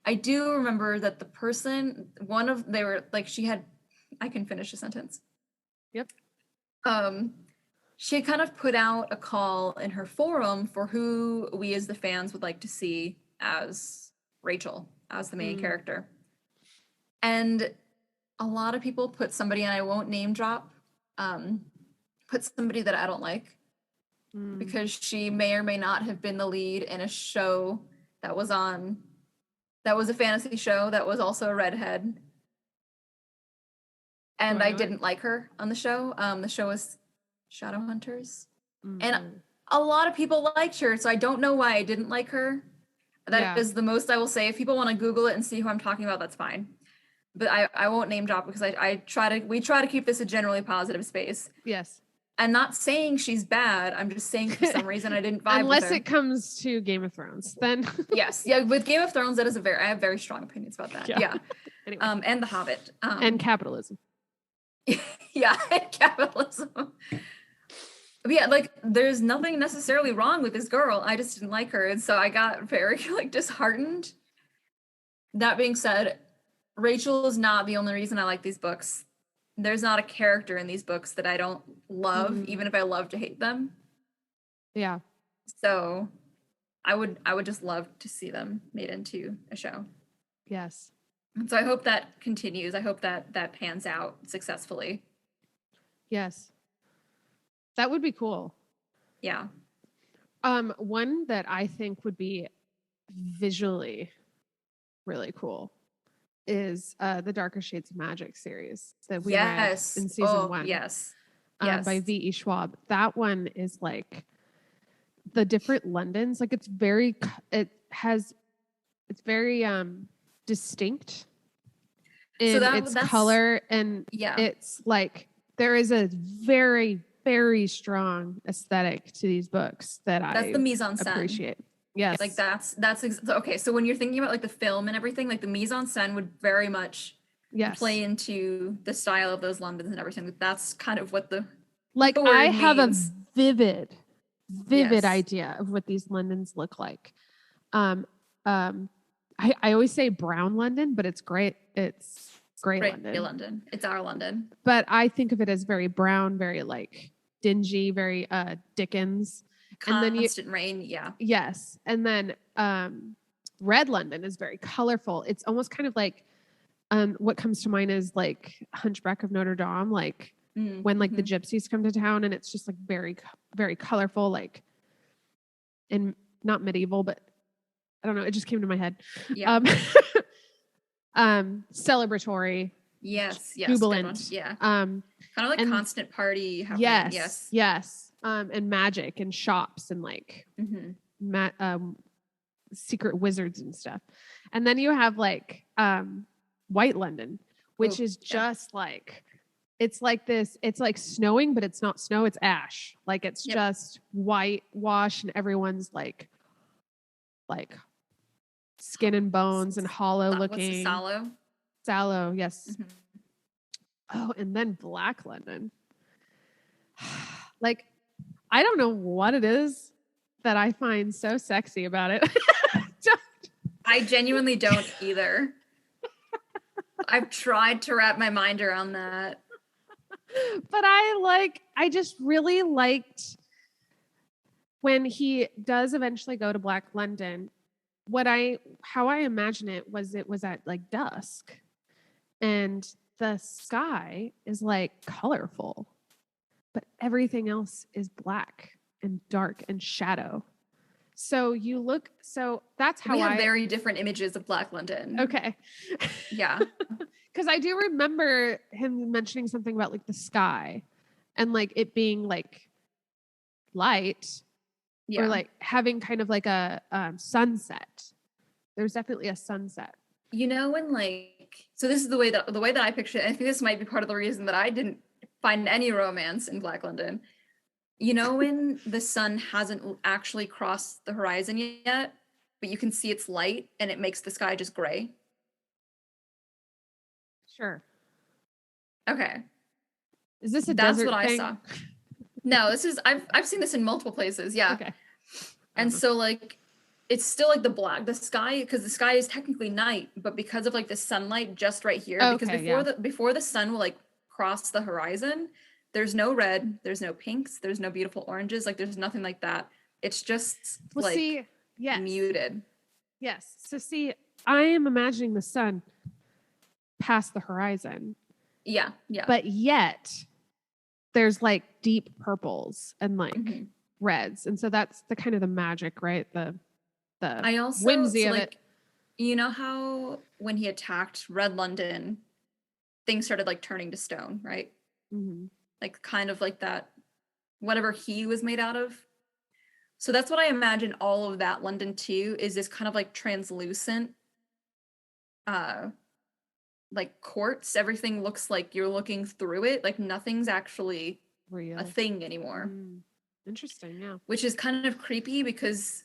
I do remember that the person, I can finish a sentence. Yep. She had kind of put out a call in her forum for who we as the fans would like to see as Rachel, as the main character. And a lot of people put somebody, and I won't name drop, put somebody that I don't like because she may or may not have been the lead in a show that was a fantasy show that was also a redhead. And I didn't like her on the show. The show was Shadowhunters. And a lot of people liked her, so I don't know why I didn't like her. That is the most I will say. If people want to Google it and see who I'm talking about, that's fine. But I won't name drop because we try to keep this a generally positive space. Yes. I'm not saying she's bad. I'm just saying for some reason I didn't vibe Unless with her. it comes to Game of Thrones, then. Yes. Yeah, with Game of Thrones, I have very strong opinions about that. Yeah. Anyway. And The Hobbit. And capitalism. Yeah, capitalism. But yeah, like there's nothing necessarily wrong with this girl. I just didn't like her, and so I got very like disheartened. That being said, Rachel is not the only reason I like these books. There's not a character in these books that I don't love, even if I love to hate them. Yeah. So I would just love to see them made into a show. Yes. And so I hope that continues. I hope that pans out successfully. Yes. That would be cool. Yeah. One that I think would be visually really cool is the Darker Shades of Magic series that we read Yes. in season 1. Yes. By V.E. Schwab. That one is like the different Londons. Like it's very distinct in its color, and it's like there is a very, very strong aesthetic to these books that's the mise en scène. Appreciate. Yes. Like that's okay. So when you're thinking about like the film and everything, like the mise en scène would very much play into the style of those Londons and everything. That's kind of what the I have a vivid idea of what these Londons look like. I always say brown London, but it's great. It's gray London. It's our London. But I think of it as very brown, very like dingy, very Dickens. Constant rain, yeah. Yes. And then red London is very colorful. It's almost kind of like what comes to mind is like Hunchback of Notre Dame, like when like the gypsies come to town, and it's just like very, very colorful, like, and not medieval, but I don't know. It just came to my head. Yeah. Celebratory. Yes. Jubilant. Yeah. Kind of like constant party happening. Yes. And magic and shops and like secret wizards and stuff. And then you have like White London, which is just like, it's like this, it's like snowing, but it's not snow, it's ash. Like it's just whitewash, and everyone's like skin and bones and hollow looking. Sallow? Sallow, yes. Oh, and then Black London. Like, I don't know what it is that I find so sexy about it. I genuinely don't either. I've tried to wrap my mind around that. But I just really liked when he does eventually go to Black London. How I imagine it was at like dusk, and the sky is like colorful, but everything else is black and dark and shadow. So that's how we have very different images of Black London. Okay. Yeah. Because I do remember him mentioning something about like the sky and like it being like light or like having kind of like a sunset. There's definitely a sunset. You know, when like, so this is the way that I picture it. I think this might be part of the reason that I didn't find any romance in Black London. You know, when the sun hasn't actually crossed the horizon yet, but you can see its light and it makes the sky just gray. Sure. Okay. Is this a desert thing? I saw. No, this is I've seen this in multiple places. Yeah. Okay. And so like it's still like the sky, because the sky is technically night, but because of like the sunlight just right here, because before the sun will like cross the horizon, there's no red, there's no pinks, there's no beautiful oranges, like there's nothing like that. It's just muted. Yes. So see, I am imagining the sun past the horizon. Yeah. But yet there's like deep purples and like reds. And so that's the kind of the magic, right? The whimsy of it. You know how when he attacked Red London, things started like turning to stone, right? Mm-hmm. Like kind of like that, whatever he was made out of. So that's what I imagine all of that London too, is this kind of like translucent, like quartz. Everything looks like you're looking through it. Like nothing's actually real, a thing anymore. Interesting, yeah. Which is kind of creepy because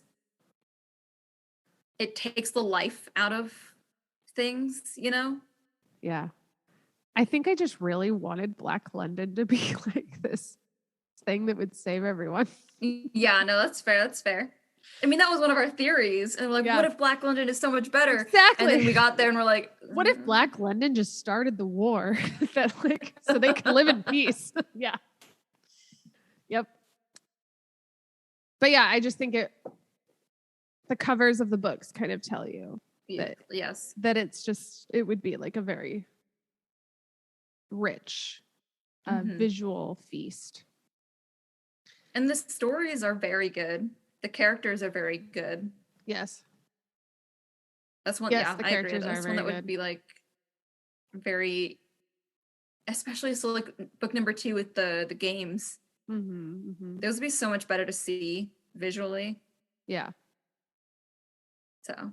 it takes the life out of things, you know? Yeah. I think I just really wanted Black London to be like this thing that would save everyone. Yeah, no, that's fair. I mean, that was one of our theories. And we're like, what if Black London is so much better? Exactly. And then we got there and we're like, what if Black London just started the war that like so they could live in peace? Yeah. Yep. But yeah, I just think the covers of the books kind of tell you that it would be like a very rich visual feast. And the stories are very good. The characters are very good. Yes. That's one. Yes, yeah, the I characters agree. That's are one very that would good. be like very, especially so like book number 2 with the games. Those would be so much better to see visually. Yeah. So,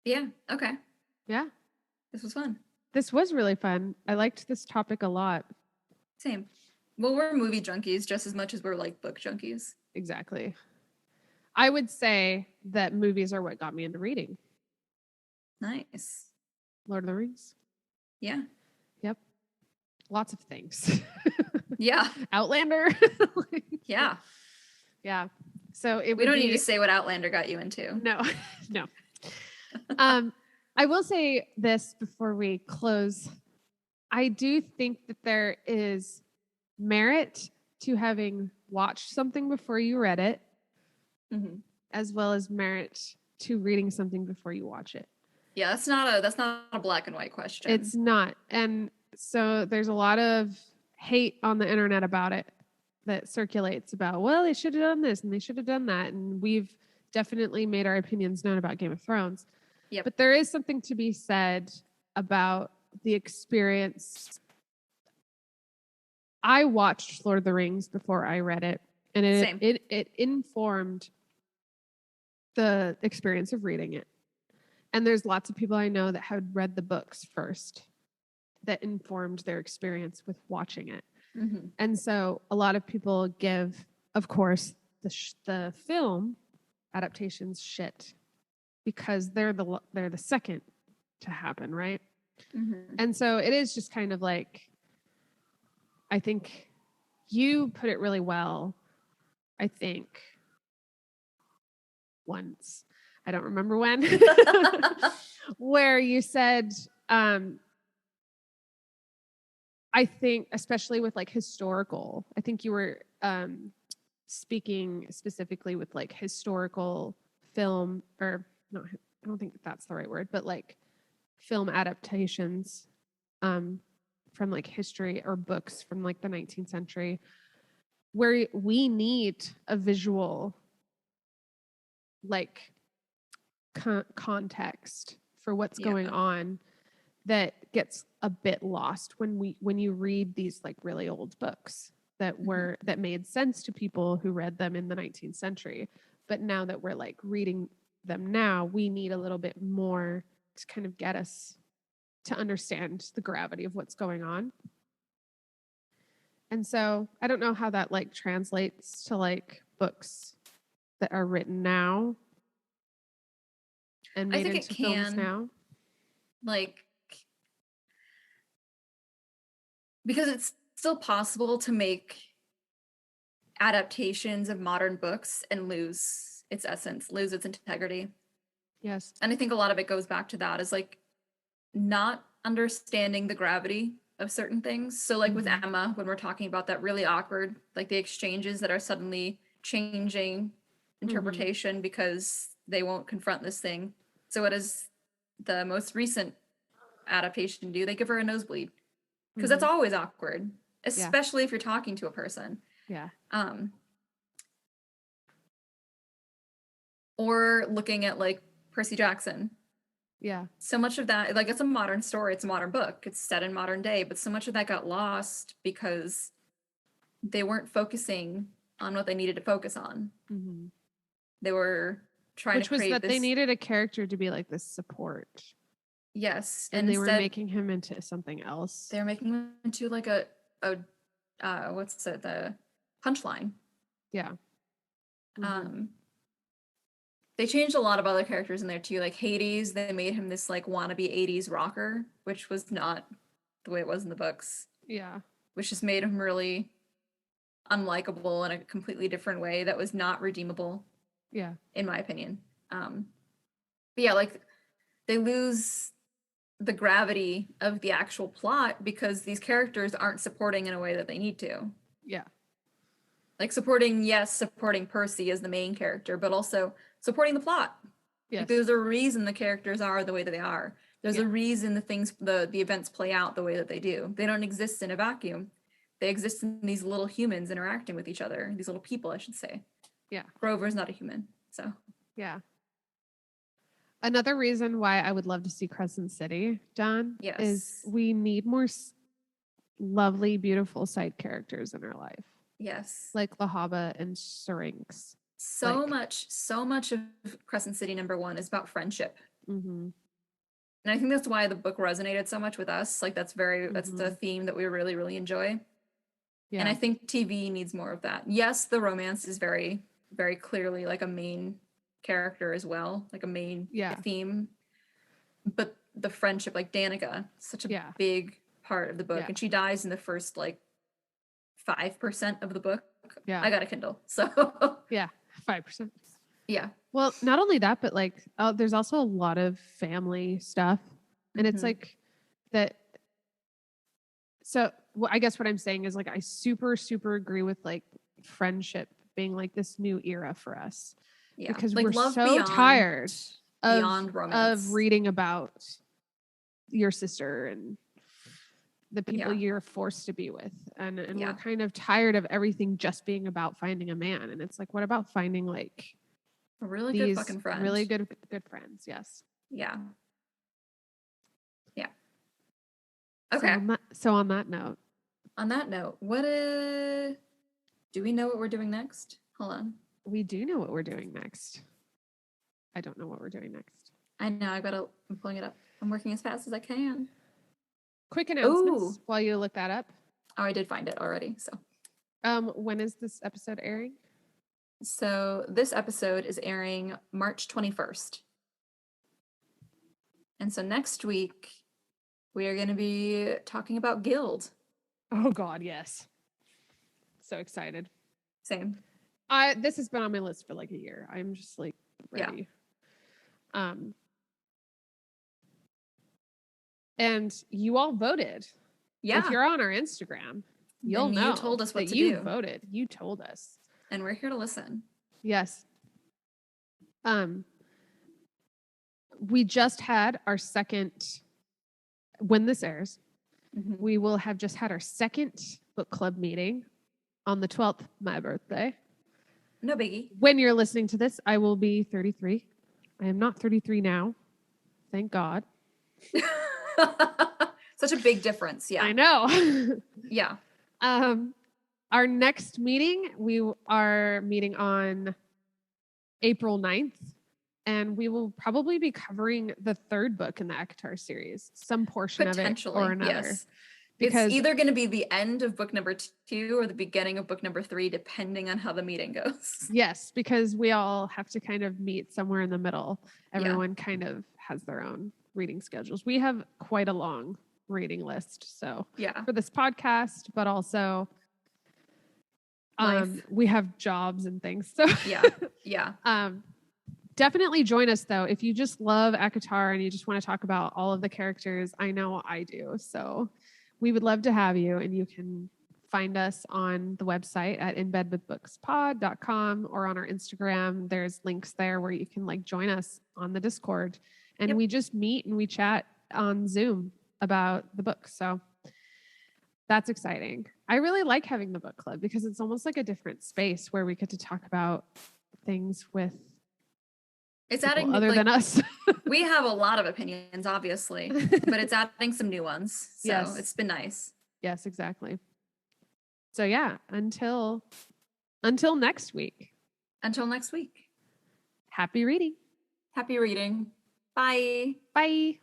yeah. Okay. Yeah. This was fun. This was really fun. I liked this topic a lot. Same. Well, we're movie junkies just as much as we're like book junkies. Exactly. I would say that movies are what got me into reading. Nice. Lord of the Rings. Yeah. Yep. Lots of things. Yeah. Outlander. Yeah. Yeah. So we don't need to say what Outlander got you into. No. No. I will say this before we close. I do think that there is merit to having watched something before you read it, as well as merit to reading something before you watch it. Yeah, that's not a black and white question. It's not. And so there's a lot of hate on the internet about it that circulates about, well, they should have done this and they should have done that. And we've definitely made our opinions known about Game of Thrones. Yep. But there is something to be said about the experience. I watched Lord of the Rings before I read it, and it informed the experience of reading it. And there's lots of people I know that had read the books first that informed their experience with watching it. And so a lot of people give, of course, the film adaptations shit because they're the second to happen, right? And so it is just kind of like, I think you put it really well. I think once, I don't remember when, where you said, I think, especially with like historical, I think you were speaking specifically with like historical film, or no, I don't think that's the right word, but like film adaptations from like history or books from like the 19th century, where we need a visual like context for what's going on that gets a bit lost when you read these like really old books that made sense to people who read them in the 19th century. But now that we're like reading them now, we need a little bit more to kind of get us to understand the gravity of what's going on. And so I don't know how that like translates to like books that are written now and made into films now. Like, because it's still possible to make adaptations of modern books and lose its essence, lose its integrity. Yes. And I think a lot of it goes back to that, is like not understanding the gravity of certain things. So like with Emma, when we're talking about that really awkward, like the exchanges that are suddenly changing interpretation because they won't confront this thing. So what does the most recent adaptation do? They give her a nosebleed. Because that's always awkward, especially if you're talking to a person. Yeah. Or looking at like Percy Jackson. Yeah. So much of that, like, it's a modern story, it's a modern book, it's set in modern day, but so much of that got lost because they weren't focusing on what they needed to focus on. They were trying to create that they needed a character to be like this support. Yes. And they were making him into something else. They were making him into like a what's it, the punchline. Yeah. They changed a lot of other characters in there too, like Hades. They made him this like wannabe 80s rocker, which was not the way it was in the books. Yeah. Which just made him really unlikable in a completely different way that was not redeemable. Yeah. In my opinion. But yeah, like they lose the gravity of the actual plot because these characters aren't supporting in a way that they need to. Yeah. Like supporting Percy as the main character, but also supporting the plot. Yes. Like there's a reason the characters are the way that they are. There's a reason the events play out the way that they do. They don't exist in a vacuum. They exist in these little humans interacting with each other. These little people, I should say. Yeah. Grover's not a human, so. Yeah. Another reason why I would love to see Crescent City done is we need more lovely, beautiful side characters in our life. Yes. Like Lahaba and Syrinx. So much of Crescent City #1 is about friendship. Mm-hmm. And I think that's why the book resonated so much with us. Like that's the theme that we really, really enjoy. Yeah. And I think TV needs more of that. Yes, the romance is very, very clearly like a main character as well, like a main theme. But the friendship, like Danica, such a big part of the book. And she dies in the first like 5% of the book. Yeah. I got a Kindle. So yeah, 5%. Yeah. Well, not only that, but like there's also a lot of family stuff. And it's like that. So I guess what I'm saying is like, I super, super agree with like friendship being like this new era for us. Yeah. Because like, we're so tired of reading about your sister and the people you're forced to be with. And we're kind of tired of everything just being about finding a man. And it's like, what about finding like a really good fucking friend? Really good friends. Yes. Yeah. Yeah. Okay. So on that note, what do we know what we're doing next? Hold on. We do know what we're doing next. I don't know what we're doing next. I know. I'm pulling it up. I'm working as fast as I can. Quick announcements while you look that up. Oh, I did find it already. So, when is this episode airing? So this episode is airing March 21st. And so next week we are going to be talking about Guild. Oh God, yes. So excited. Same. This has been on my list for like a year. I'm just like ready. Yeah. And you all voted. Yeah. If you're on our Instagram, you'll know. You told us what to do. You voted. You told us. And we're here to listen. Yes. We just had our second, when this airs, we will have just had our second book club meeting on the 12th, my birthday. No biggie. When you're listening to this, I will be 33. I am not 33 now. Thank God. Such a big difference. Yeah. I know. Yeah. Our next meeting, we are meeting on April 9th, and we will probably be covering the third book in the ACOTAR series, some portion of it or another. Yes. Because it's either going to be the end of book #2 or the beginning of book #3, depending on how the meeting goes. Yes, because we all have to kind of meet somewhere in the middle. Everyone kind of has their own reading schedules. We have quite a long reading list. So for this podcast, but also we have jobs and things. So definitely join us though. If you just love ACOTAR and you just want to talk about all of the characters, I know I do. So we would love to have you, and you can find us on the website at inbedwithbookspod.com or on our Instagram. There's links there where you can like join us on the Discord, and we just meet and we chat on Zoom about the book. So that's exciting. I really like having the book club because it's almost like a different space where we get to talk about things with people other than us. We have a lot of opinions, obviously, but it's adding some new ones. So it's been nice. Yes, exactly. So yeah, until next week. Until next week. Happy reading. Happy reading. Bye. Bye.